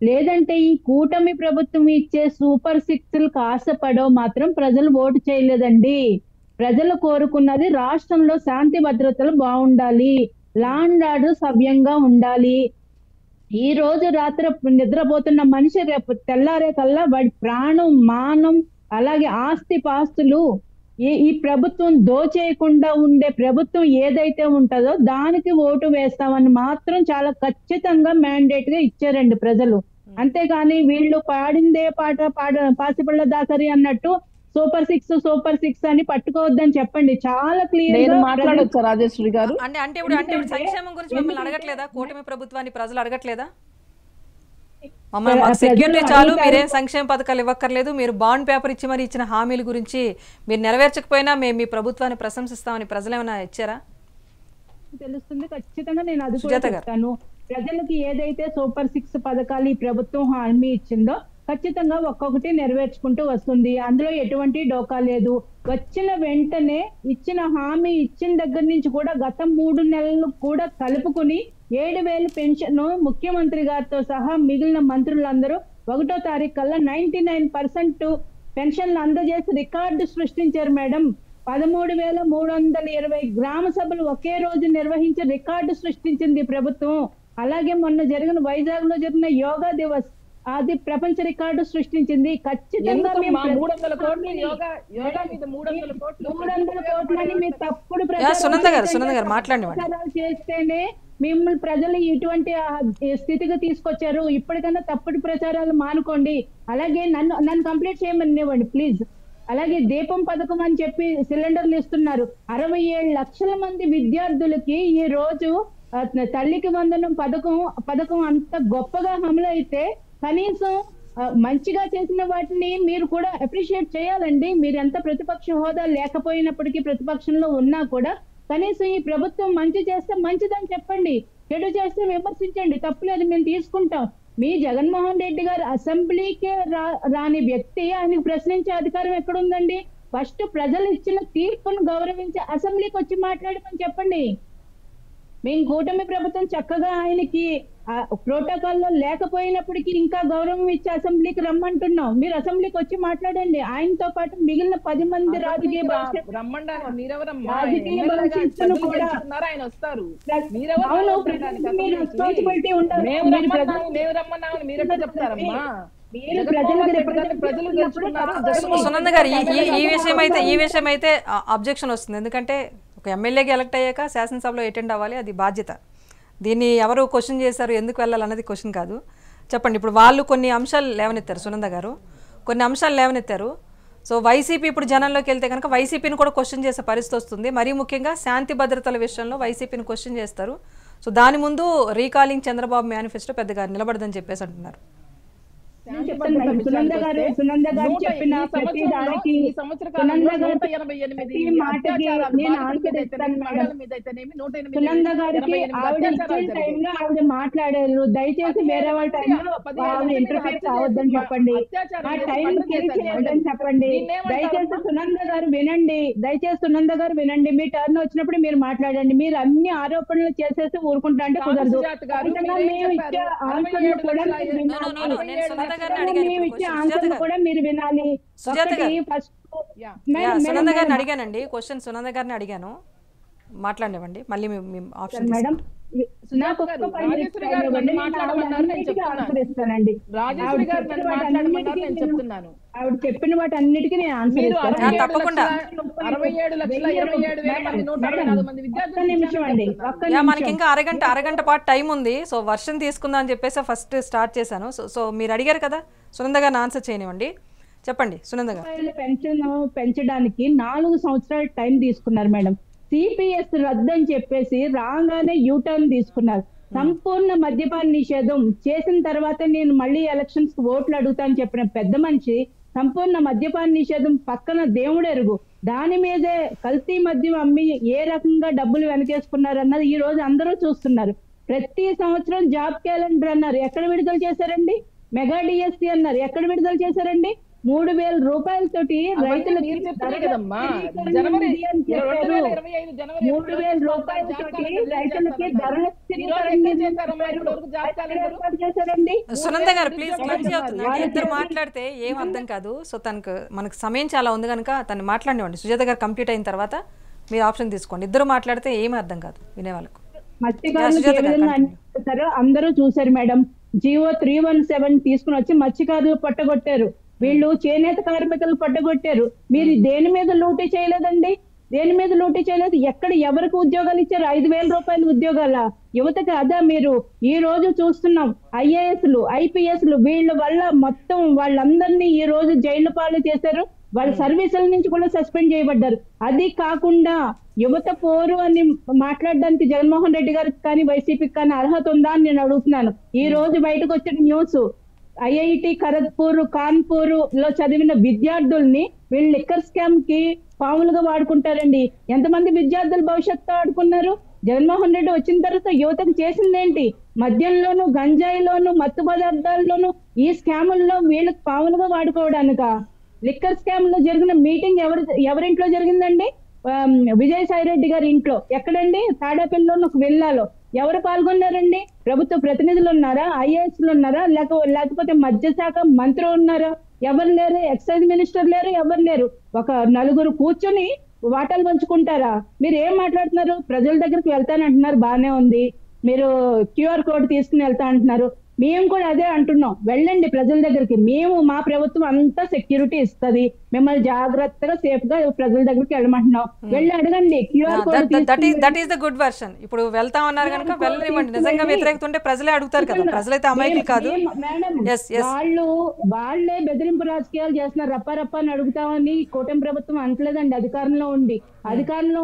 Speaker 4: లేదంటే ఈ కూటమి ప్రభుత్వం ఇచ్చే సూపర్ సిక్స్లకు ఆశపడో మాత్రం ప్రజలు ఓటు చేయలేదండి. ప్రజలు కోరుకున్నది రాష్ట్రంలో శాంతి భద్రతలు బాగుండాలి, లా అండ్ ఆర్డర్ సవ్యంగా ఉండాలి. ఈ రోజు రాత్రి నిద్రపోతున్న మనిషి రేపు తెల్లారే కల్లా వాడి ప్రాణం, మానం, అలాగే ఆస్తి పాస్తులు ఈ ప్రభుత్వం దోచేయకుండా ఉండే ప్రభుత్వం ఏదైతే ఉంటుందో దానికి ఓటు వేస్తామని మాత్రం చాలా ఖచ్చితంగా మ్యాండేట్ గా ఇచ్చారండి ప్రజలు. అంతేగాని వీళ్ళు పాడిందే పాసిపళ్ళ దాసరి అన్నట్టు సూపర్ సిక్స్ అని పట్టుకోవద్దని చెప్పండి. చాలా క్లియర్ గా
Speaker 2: మాట్లాడొచ్చా రాజేశ్వరి గారు?
Speaker 1: అంటే ఇప్పుడు సంక్షేమం గురించి మిమ్మల్ని అడగట్లేదా? కూటమి ప్రభుత్వాన్ని ప్రజలు అడగట్లేదా? మమ్మల్ని సెక్యూరిటీ చాలు, మీరేం సంక్షేమ పథకాలు ఇవ్వక్కర్లేదు, మీరు బాండ్ పేపర్ ఇచ్చి మరి ఇచ్చిన హామీల గురించి మీరు నెరవేర్చకపోయినా మేము మీ ప్రభుత్వాన్ని ప్రశంసిస్తామని ప్రజలు ఏమైనా ఇచ్చారా?
Speaker 4: తెలుస్తుంది ఖచ్చితంగా. నేను అది కూడా చెప్తాను. ప్రజలకి ఏదైతే సూపర్ 6 పథకాలు ఈ ప్రభుత్వం హామీ ఇచ్చిందో ఖచ్చితంగా ఒక్కొక్కటి నెరవేర్చుకుంటూ వస్తుంది. అందులో ఎటువంటి డోకా లేదు. వచ్చిన వెంటనే ఇచ్చిన హామీ ఇచ్చిన దగ్గర నుంచి కూడా గత 3 నెలలు కూడా కలుపుకుని 7,000 పెన్షన్ ముఖ్యమంత్రి గారితో సహా మిగిలిన మంత్రులందరూ 1వ తారీఖు కల్లా 99% పెన్షన్లు అందజేసి రికార్డు సృష్టించారు మేడం. 13,320 గ్రామ సభలు ఒకే రోజు నిర్వహించి రికార్డు సృష్టించింది ప్రభుత్వం. అలాగే మొన్న జరిగిన వైజాగ్ లో జరిగిన యోగా దివస్, అది ప్రపంచ రికార్డు సృష్టించింది. ఖచ్చితంగా
Speaker 2: 300 కోట్లని
Speaker 4: మీరు తప్పుడు
Speaker 1: సునంద గారు మాట్లాడండి.
Speaker 4: చేస్తేనే మిమ్మల్ని ప్రజలు ఇటువంటి స్థితికి తీసుకొచ్చారు. ఇప్పటికన్నా తప్పుడు ప్రచారాలు మానుకోండి. అలాగే నన్ను కంప్లీట్ చేయమనివ్వండి ప్లీజ్. అలాగే దీపం పథకం అని చెప్పి సిలిండర్లు ఇస్తున్నారు. 67 లక్షల మంది విద్యార్థులకి ఈ రోజు తల్లికి వందనం పథకం అంత గొప్పగా అమలు అయితే కనీసం మంచిగా చేసిన వాటిని మీరు కూడా అప్రిషియేట్ చేయాలండి. మీరు ఎంత ప్రతిపక్ష హోదా లేకపోయినప్పటికీ, ప్రతిపక్షంలో ఉన్నా కూడా కనీసం ఈ ప్రభుత్వం మంచి చేస్తే మంచిదని చెప్పండి, చెడు చేస్తే విమర్శించండి, తప్పులేదు, మేము తీసుకుంటాం. మీ జగన్మోహన్ రెడ్డి గారు అసెంబ్లీకే రాని వ్యక్తి, ఆయనకు ప్రశ్నించే అధికారం ఎక్కడుందండి? ఫస్ట్ ప్రజలు ఇచ్చిన తీర్పును గౌరవించి అసెంబ్లీకి వచ్చి మాట్లాడమని చెప్పండి. మేము కూటమి ప్రభుత్వం చక్కగా ఆయనకి ప్రోటోకాల్లో లేకపోయినప్పటికీ ఇంకా గౌరవం ఇచ్చి అసెంబ్లీకి రమ్మంటున్నాం. మీరు అసెంబ్లీకి వచ్చి మాట్లాడండి. ఆయనతో పాటు మిగిలిన 10 మంది రాజకీయ రెస్పాన్సిబిలిటీ ఉండాలి.
Speaker 1: సునంద గారు, ఈ విషయం అయితే అబ్జెక్షన్ వస్తుంది. ఎందుకంటే ఒక ఎమ్మెల్యేకి ఎలక్ట్ అయ్యాక శాసనసభలో అటెండ్ అవ్వాలి, అది బాధ్యత. దీన్ని ఎవరు క్వశ్చన్ చేశారు, ఎందుకు వెళ్ళాలన్నది క్వశ్చన్ కాదు. చెప్పండి. ఇప్పుడు వాళ్ళు కొన్ని అంశాలు లేవనెత్తారు, సునంద గారు కొన్ని అంశాలు లేవనెత్తారు. సో వైసీపీ ఇప్పుడు జనంలోకి వెళ్తే కనుక వైసీపీని కూడా క్వశ్చన్ చేసే పరిస్థితి వస్తుంది. మరీ ముఖ్యంగా శాంతి భద్రతల విషయంలో వైసీపీని క్వశ్చన్ చేస్తారు. సో దాని ముందు రీకాలింగ్ చంద్రబాబు మేనిఫెస్టో పెద్దగా నిలబడదని చెప్పేసి అంటున్నారు.
Speaker 4: సునంద గారు చెప్పిన ప్రతి దానికి సునంద గారికి ఆవిడ ఇచ్చిన టైంలో ఆవిడ మాట్లాడారు. దయచేసి వేరే వాళ్ళ టైంలో ఆవిడ ఇంటర్ఫేర్ కావద్దని చెప్పండి, ఆ టైం చేయొద్దని చెప్పండి. దయచేసి సునంద గారు వినండి. మీ టర్న్ వచ్చినప్పుడు మీరు మాట్లాడండి. మీరు అన్ని ఆరోపణలు చేసేసి ఊరుకుంటా అంటే కుదరదు. మేము ఇచ్చే ఆన్సర్లు కూడా మీరు వినాలి.
Speaker 1: సునంద గారిని అడిగానండి క్వశ్చన్, సునంద గారిని అడిగాను, మాట్లాడివ్వండి. మళ్ళీ ఆప్షన్ మేడం
Speaker 4: ఆవిడ చెప్పిన వాటి అన్నిటికీ నేను ఆన్సర్ ఇస్తాను.
Speaker 1: తప్పకుండా. మనకి ఇంకా అరగంట పాటు టైం ఉంది. సో వర్షం తీసుకుందాం అని చెప్పేసి ఫస్ట్ స్టార్ట్ చేశాను. సో మీరు అడిగారు కదా, సునంద గారిని ఆన్సర్ చేయనివ్వండి. చెప్పండి సునంద గారు.
Speaker 4: రూపాయల పెన్షన్ పెంచడానికి 4 సంవత్సరాల టైం తీసుకున్నారు మేడం. సిపిఎస్ రద్దు అని చెప్పేసి రాగానే యూటర్న్ తీసుకున్నారు. సంపూర్ణ మద్యపాన నిషేధం చేసిన తర్వాత నేను మళ్ళీ ఎలక్షన్స్ కి ఓట్లు అడుగుతాను చెప్పిన పెద్ద మనిషి సంపూర్ణ మద్యపాన నిషేధం పక్కన దేవుడు ఎరుగు దాని మీదే కల్తీ మద్యం అమ్మి ఏ రకంగా డబ్బులు వెనకేసుకున్నారు అన్నది ఈ రోజు అందరూ చూస్తున్నారు. ప్రతి సంవత్సరం జాబ్ క్యాలెండర్ అన్నారు, ఎక్కడ విడుదల చేశారండి? మెగా డిఎస్సి అన్నారు, ఎక్కడ విడుదల చేశారండి? 3,000 రూపాయలతోటి రైతులకు
Speaker 2: మీరు చెప్పారు కదమ్మా, జనవరి 2025 జనవరి
Speaker 4: 3,000 రూపాయలతోటి రైతులకి ధరల చేశారండి.
Speaker 1: సునంద గారు ప్లీజ్ మంచి అవుతుంది. అంటే ఇద్దరు మాట్లాడితే ఏం అర్థం కాదు. సో తనకు మనకు సమయం చాలా ఉంది కనుక తను మాట్లాడివ్వండి. సుజాత గారు కంప్లీట్ అయిన తర్వాత మీరు ఆప్షన్ తీసుకోండి. ఇద్దరు మాట్లాడితే ఏమీ అర్థం కాదు వినే వాళ్ళకు.
Speaker 4: మత్స్యకారులకు ఏ విధంగా అన్యాయం అందరూ చూశారు మేడం. జియో 317 తీసుకుని వచ్చి మత్స్యకారులు పట్టగొట్టారు, వీళ్ళు చేనేత కార్మికులు పట్టగొట్టారు. మీరు దేని మీద లూటీ చేయలేదండి? దేని మీద లూటీ చేయలేదు? ఎక్కడ ఎవరికి ఉద్యోగాలు ఇచ్చారు? 5,000 రూపాయల ఉద్యోగాల యువతకి అదా మీరు ఈ రోజు చూస్తున్నాం. ఐఏఎస్లు ఐపీఎస్లు వీళ్ళ వల్ల మొత్తం వాళ్ళందరినీ ఈ రోజు జైలు పాలు చేశారు. వాళ్ళ సర్వీసుల నుంచి కూడా సస్పెండ్ చేయబడ్డారు. అది కాకుండా యువత పోరు అని మాట్లాడడానికి జగన్మోహన్ రెడ్డి గారికి కానీ వైసీపీకి కానీ అర్హత ఉందా అని నేను అడుగుతున్నాను. ఈ రోజు బయటకు వచ్చిన న్యూస్, ఐఐటి ఖరగ్పూర్ కాన్పూర్ లో చదివిన విద్యార్థుల్ని వీళ్ళు లిక్కర్ స్కామ్ కి పాములుగా వాడుకుంటారండి. ఎంతమంది విద్యార్థులు భవిష్యత్తు ఆడుకున్నారు? జగన్మోహన్ రెడ్డి వచ్చిన తర్వాత యువతకు చేసిందేంటి? మద్యంలోను గంజాయిలోను మత్తు పదార్థాల్లోను ఈ స్కాముల్లో వీళ్ళకి పాములుగా వాడుకోవడానిక? లిక్కర్ స్కామ్ లో జరిగిన మీటింగ్ ఎవరింట్లో జరిగిందండి? విజయసాయి రెడ్డి గారి ఇంట్లో. ఎక్కడండి? తాడేపల్లిలోని ఒక విల్లాలో. ఎవరు పాల్గొన్నారండి? ప్రభుత్వ ప్రతినిధులు ఉన్నారా? ఐఏఎస్లు ఉన్నారా? లేకపోతే మత్స్యశాఖ మంత్రి ఉన్నారా? ఎవరు లేరు. ఎక్సైజ్ మినిస్టర్ లేరు, ఎవరు లేరు. ఒక నలుగురు కూర్చొని వాటాలు పంచుకుంటారా? మీరు ఏం మాట్లాడుతున్నారు? ప్రజల దగ్గరికి వెళ్తానంటున్నారు, బానే ఉంది. మీరు క్యూఆర్ కోడ్ తీసుకుని వెళ్తా అంటున్నారు. మేము కూడా అదే అంటున్నాం, వెళ్ళండి ప్రజల దగ్గరికి. మేము మా ప్రభుత్వం అంతా సెక్యూరిటీ ఇస్తుంది, మిమ్మల్ని జాగ్రత్తగా సేఫ్ గా ప్రజల దగ్గరికి వెళ్ళమంటున్నాం. వెళ్ళి అడగండి QR code.
Speaker 1: That is the good version. ఇప్పుడు వెళ్తా ఉన్నారు కనుక వెళ్ళనివ్వండి. నిజంగా వ్యతిరేకత ఉంటే ప్రజలే అడుగుతారు కదా, ప్రజలైతే అమాయకులు కాదు.
Speaker 4: వాళ్ళే బెదిరింపు రాజకీయాలు చేస్తున్నారు. రప్ప అని అడుగుతామని కూటమి ప్రభుత్వం అంటలేదండి. అధికారంలో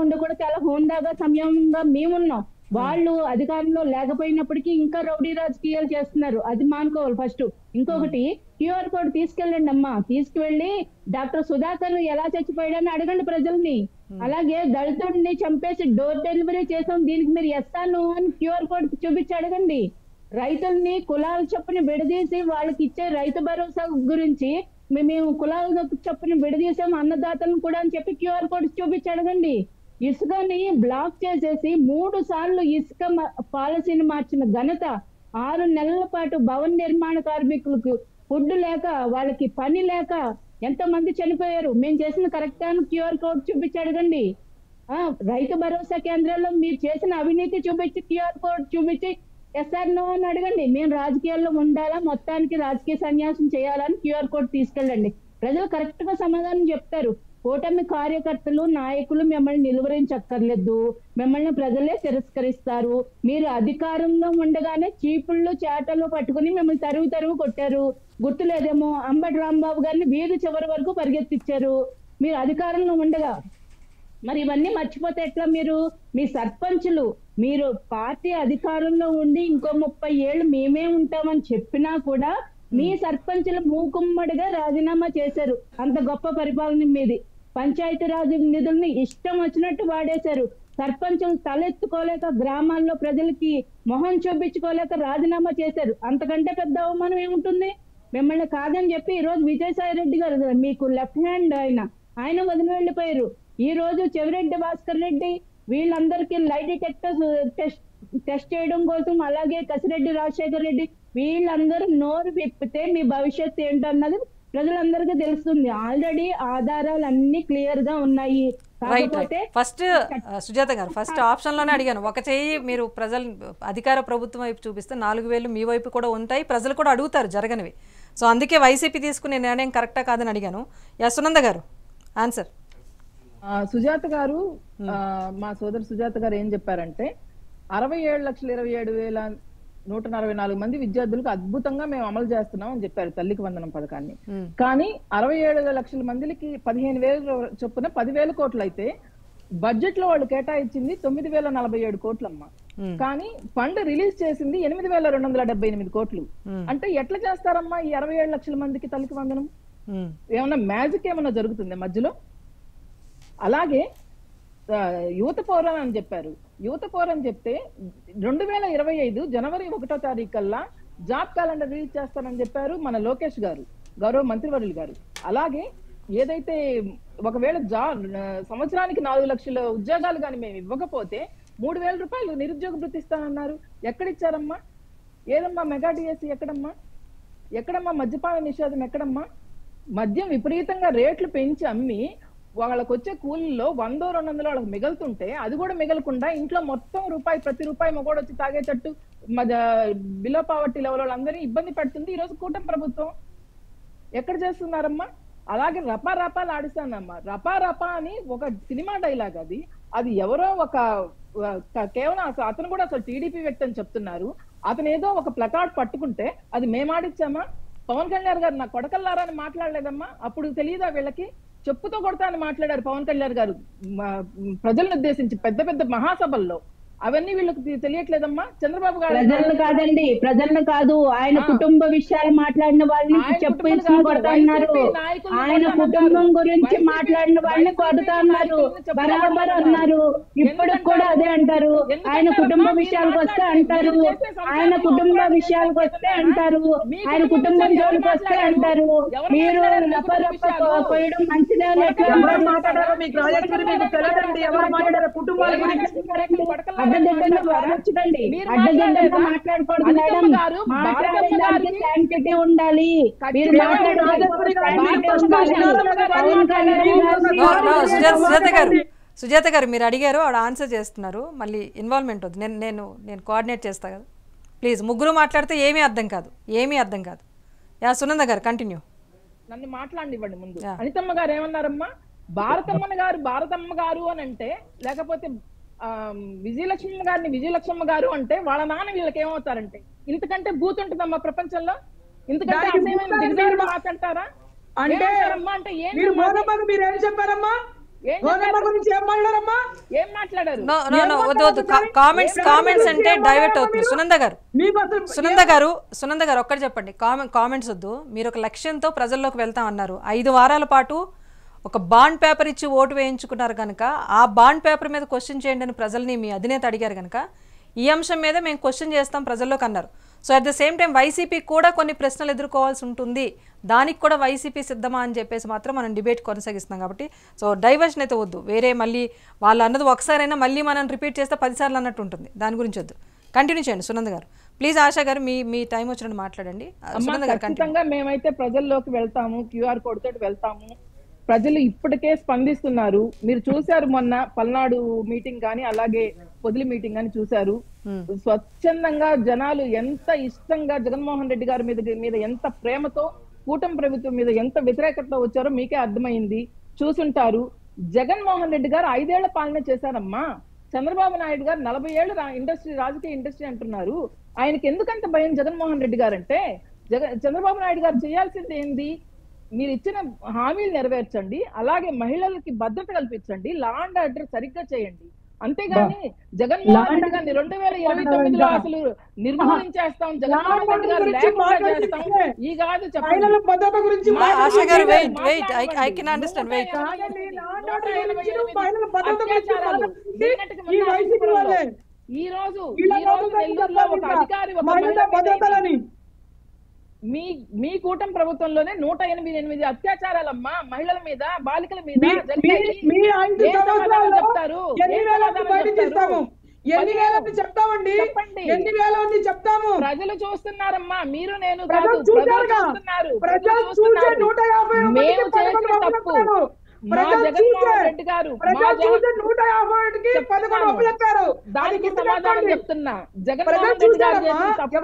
Speaker 4: ఉండి కూడా చాలా హోందాగా సంయమంగా మేమున్నాం. వాళ్ళు అధికారంలో లేకపోయినప్పటికీ ఇంకా రౌడీ రాజకీయాలు చేస్తున్నారు. అది మానుకోవాలి ఫస్ట్. ఇంకొకటి, క్యూఆర్ కోడ్ తీసుకెళ్ళండి అమ్మా. తీసుకువెళ్ళి డాక్టర్ సుధాకర్ ఎలా చచ్చిపోయాడని అడగండి ప్రజల్ని. అలాగే దళితుడిని చంపేసి డోర్ డెలివరీ చేసాం, దీనికి మీరు ఎస్తాను అని క్యూఆర్ కోడ్ చూపించి అడగండి. రైతుల్ని కులాల చొప్పున విడదీసి వాళ్ళకి ఇచ్చే రైతు భరోసా గురించి మేము కులాల చొప్పున విడదీసాం అన్నదాతలను కూడా అని చెప్పి క్యూఆర్ కోడ్ చూపించి అడగండి. ఇసుకని బ్లాక్ చేసేసి 3 సార్లు ఇసుక పాలసీని మార్చిన ఘనత. 6 నెలల పాటు భవన నిర్మాణ కార్మికులకు ఫుడ్ లేక, వాళ్ళకి పని లేక ఎంతమంది చనిపోయారు. మేము చేసిన కరెక్ట్ అని క్యూఆర్ కోడ్ చూపించి అడగండి. రైతు భరోసా కేంద్రాల్లో మీరు చేసిన అవినీతి చూపించి క్యూఆర్ కోడ్ చూపించి ఎస్ఆర్ నో అని అడగండి. మేము రాజకీయాల్లో ఉండాలా, మొత్తానికి రాజకీయ సన్యాసం చేయాలని క్యూఆర్ కోడ్ తీసుకెళ్ళండి. ప్రజలు కరెక్ట్ గా సమాధానం చెప్తారు. కూటమి కార్యకర్తలు నాయకులు మిమ్మల్ని నిలువరించక్కర్లేదు, మిమ్మల్ని ప్రజలే తిరస్కరిస్తారు. మీరు అధికారంలో ఉండగానే చీపుళ్ళు చేటలు పట్టుకుని మిమ్మల్ని తరువు కొట్టారు. గుర్తులేదేమో, అంబటి రాంబాబు గారిని వీధి చివరి వరకు పరిగెత్తిచ్చారు మీరు అధికారంలో ఉండగా. మరి ఇవన్నీ మర్చిపోతే ఎట్లా? మీరు మీ సర్పంచులు, మీరు పార్టీ అధికారంలో ఉండి ఇంకో 30 ఏళ్ళు మేమే ఉంటామని చెప్పినా కూడా మీ సర్పంచులు మూకుమ్మడిగా రాజీనామా చేశారు. అంత గొప్ప పరిపాలన మీది. పంచాయతీరాజ్ నిధుల్ని ఇష్టం వచ్చినట్టు వాడేశారు. సర్పంచులు తలెత్తుకోలేక, గ్రామాల్లో ప్రజలకి మొహం చూపించుకోలేక రాజీనామా చేశారు. అంతకంటే పెద్ద అవమానం ఏముంటుంది? మిమ్మల్ని కాదని చెప్పి ఈ రోజు విజయసాయి రెడ్డి గారు మీకు లెఫ్ట్ హ్యాండ్ ఆయన వదిలి వెళ్ళిపోయారు. ఈ రోజు చెవిరెడ్డి భాస్కర్ రెడ్డి వీళ్ళందరికీ లై డిటెక్టర్స్ టెస్ట్ చేయడం కోసం, అలాగే కసిరెడ్డి రాజశేఖర్ రెడ్డి వీళ్ళందరూ నోరు విప్పితే మీ భవిష్యత్తు ఏంటన్నది ప్రజలందరికీ తెలుస్తుంది. ఆల్రెడీ ఆధారాలు అన్ని క్లియర్ గా ఉన్నాయి. కాకపోతే
Speaker 1: ఫస్ట్ సుజాత గారు, ఫస్ట్ ఆప్షన్ లోనే అడిగాను, ఒక చెయ్యి మీరు ప్రజలు అధికార ప్రభుత్వం వైపు చూపిస్తే 4,000 మీ వైపు కూడా ఉంటాయి, ప్రజలు కూడా అడుగుతారు జరగనివి. సో అందుకే వైసీపీ తీసుకునే నిర్ణయం కరెక్టా కాదని అడిగాను. సునంద గారు ఆన్సర్.
Speaker 2: సుజాత గారు, మా సోదరు సుజాత గారు ఏం చెప్పారంటే 67,27,000 144 మంది విద్యార్థులకు అద్భుతంగా మేము అమలు చేస్తున్నాం అని చెప్పారు తల్లికి వందనం పథకాన్ని. కానీ 67 లక్షల మందికి 15,000 చొప్పున 10,000 కోట్లు అయితే బడ్జెట్ లో వాళ్ళు కేటాయించింది 9,047 కోట్లమ్మా. కానీ ఫండ్ రిలీజ్ చేసింది 8,278 కోట్లు. అంటే ఎట్లా చేస్తారమ్మా ఈ 67 లక్షల మందికి తల్లికి వందనం? ఏమన్నా మ్యాజిక్ ఏమన్నా జరుగుతుంది మధ్యలో? అలాగే యువత పౌరం అని చెప్పారు. యువత పౌరం చెప్తే 2025 జనవరి 1వ తారీఖు కల్లా జాబ్ క్యాలెండర్ రిలీజ్ చేస్తానని చెప్పారు మన లోకేష్ గారు, గౌరవ మంత్రివర్యులు గారు. అలాగే ఏదైతే ఒకవేళ సంవత్సరానికి 4 లక్షల ఉద్యోగాలు కానీ మేము ఇవ్వకపోతే 3,000 రూపాయలు నిరుద్యోగ భృతి ఇస్తానన్నారు. ఎక్కడిచ్చారమ్మా? ఏదమ్మా మెగా డిఎస్సి? ఎక్కడమ్మా మద్యపాన నిషేధం? ఎక్కడమ్మా? మద్యం విపరీతంగా రేట్లు పెంచి అమ్మి వాళ్ళకి వచ్చే కూలీలో 100-200 వాళ్ళకి మిగులుతుంటే అది కూడా మిగలకుండా ఇంట్లో మొత్తం ప్రతి రూపాయి మగోడు వచ్చి తాగేటట్టు బిలో పావర్టీ లెవెల్ వాళ్ళందరినీ ఇబ్బంది పెడుతుంది ఈరోజు కూటమి ప్రభుత్వం. ఎక్కడ చేస్తున్నారమ్మా? అలాగే రపా రపాలు ఆడిస్తానమ్మా. రపా రపా అని ఒక సినిమా డైలాగ్ అది. అది ఎవరో కేవలం అతను కూడా అసలు టీడీపీ వ్యక్తి అని చెప్తున్నారు. అతను ఏదో ఒక ప్లకార్డ్ పట్టుకుంటే అది మేము ఆడిచ్చామా? పవన్ కళ్యాణ్ గారు నా కొడకల్లారా అని మాట్లాడలేదమ్మా? అప్పుడు తెలియదా వీళ్ళకి? చెప్పుతో కొడతా అని మాట్లాడారు పవన్ కళ్యాణ్ గారు ప్రజలను ఉద్దేశించి పెద్ద పెద్ద మహాసభల్లో. అవన్నీ వీళ్ళకి తెలియట్లేదమ్మా? చంద్రబాబు గారు
Speaker 4: ప్రజలను కాదు ఆయన కుటుంబ విషయాలు మాట్లాడిన వాళ్ళని చెప్పుకొని కొడతా అన్నారు. ఆయన కుటుంబం గురించి మాట్లాడిన వాళ్ళని కొడతా అన్నారు, బరాబర్ అన్నారు. ఇప్పుడు కూడా అదే అంటారు. ఆయన కుటుంబ విషయాలకు వస్తే అంటారు, ఆయన కుటుంబ విషయాలకు వస్తే అంటారు, ఆయన కుటుంబం జోలికి వస్తే అంటారు. మీరు పోయడం మంచిదే ఉండాలి.
Speaker 1: సుజాత గారు మీరు అడిగారు, ఆవిడ ఆన్సర్ చేస్తున్నారు. మళ్ళీ ఇన్వాల్వ్మెంట్ వద్దు, నేను కోఆర్డినేట్ చేస్తా కదా ప్లీజ్. ముగ్గురు మాట్లాడితే ఏమీ అర్థం కాదు. యా సునంద గారు కంటిన్యూ.
Speaker 2: నన్ను మాట్లాడివ్వండి ముందు. అనితమ్మ గారు ఏమన్నారమ్మా? భారతమ్మ గారు అని అంటే, లేకపోతే విజయలక్ష్మి గారు అంటే వాళ్ళ నాన్న వీళ్ళకి ఏమవుతారంటే ఇంతకంటే బూత్ ఉంటుందమ్మా ప్రపంచంలో? ఇంతకంటే మాట్లాడతారా? అంటే
Speaker 3: మీరు ఏం చెప్పారమ్మా?
Speaker 2: ఏం మాట్లాడారు?
Speaker 1: కామెంట్స్ అంటే డైవర్ట్ అవుతుంది. సునంద గారు ఒక్కటి చెప్పండి. కామెంట్స్ వద్దు. మీరు ఒక లక్ష్యంతో ప్రజల్లోకి వెళ్తాం అన్నారు. 5 వారాల పాటు ఒక బాండ్ పేపర్ ఇచ్చి ఓటు వేయించుకున్నారు కనుక ఆ బాండ్ పేపర్ మీద క్వశ్చన్ చేయండి అని ప్రజల్ని మీ అధినేత అడిగారు కనుక ఈ అంశం మీద మేము క్వశ్చన్ చేస్తాం ప్రజల్లోకి అన్నారు. So at the same time YCP కూడా కొన్ని ప్రశ్నలు ఎదుర్కోవాల్సి ఉంటుంది. దానికి కూడా వైసీపీ సిద్ధమా అని చెప్పేసి మాత్రం మనం డిబేట్ కొనసాగిస్తున్నాం. కాబట్టి సో డైవర్షన్ అయితే వద్దు. వేరే మళ్ళీ వాళ్ళు అన్నది ఒకసారైనా మళ్ళీ మనం రిపీట్ చేస్తే 10 సార్లు అన్నట్టు ఉంటుంది. దాని గురించి వద్దు. కంటిన్యూ చేయండి సునంద గారు ప్లీజ్. ఆశా గారు మీ టైం వచ్చినట్టు మాట్లాడండి.
Speaker 2: ఖచ్చితంగా మేమైతే ప్రజల్లోకి వెళ్తాము, QR కోడ్ తోటి వెళ్తాము. ప్రజలు ఇప్పటికే స్పందిస్తున్నారు. మీరు చూశారు మొన్న పల్నాడు మీటింగ్ కానీ అలాగే పొదిలి మీటింగ్ కానీ చూశారు. స్వచ్ఛందంగా జనాలు ఎంత ఇష్టంగా జగన్మోహన్ రెడ్డి గారి మీద ఎంత ప్రేమతో కూటమి ప్రభుత్వం మీద ఎంత వ్యతిరేకతతో వచ్చారో మీకే అర్థమైంది. చూసుంటారు. జగన్మోహన్ రెడ్డి గారు 5 ఏళ్ల పాలన చేశారమ్మా. చంద్రబాబు నాయుడు గారు 40 ఏళ్ళు రాజకీయ ఇండస్ట్రీ అంటున్నారు. ఆయనకి ఎందుకంత భయం జగన్మోహన్ రెడ్డి గారు అంటే? చంద్రబాబు నాయుడు గారు చేయాల్సింది ఏంది? మీరు ఇచ్చిన హామీలు నెరవేర్చండి, అలాగే మహిళలకి భద్రత కల్పించండి, లా అండ్ ఆర్డర్ సరిగ్గా చేయండి. అంతేగాని జగన్మోహన్ రెడ్డి గారిని 2029లో అసలు నిర్మూలించేస్తాం, జగన్మోహన్ రెడ్డి గారు లేకుండా చేస్తాం ఈ కాదు చెప్పండి. ఈ రోజు నెల్లూరులో ఒక అధికారి మీ కూటమి ప్రభుత్వంలోనే 188 అత్యాచారాలమ్మా మహిళల మీద, బాలికల మీద చెప్తారు. ప్రజలు చూస్తున్నారమ్మా. మీరు నేను కాదు, ప్రజలు చూస్తున్నారు. మేము చేసిన తప్పు జగన్మోహన్ రెడ్డి గారు దానికి సమాధానం చెప్తున్నా. జగన్మోహన్ రెడ్డి గారు చేసిన తప్పు,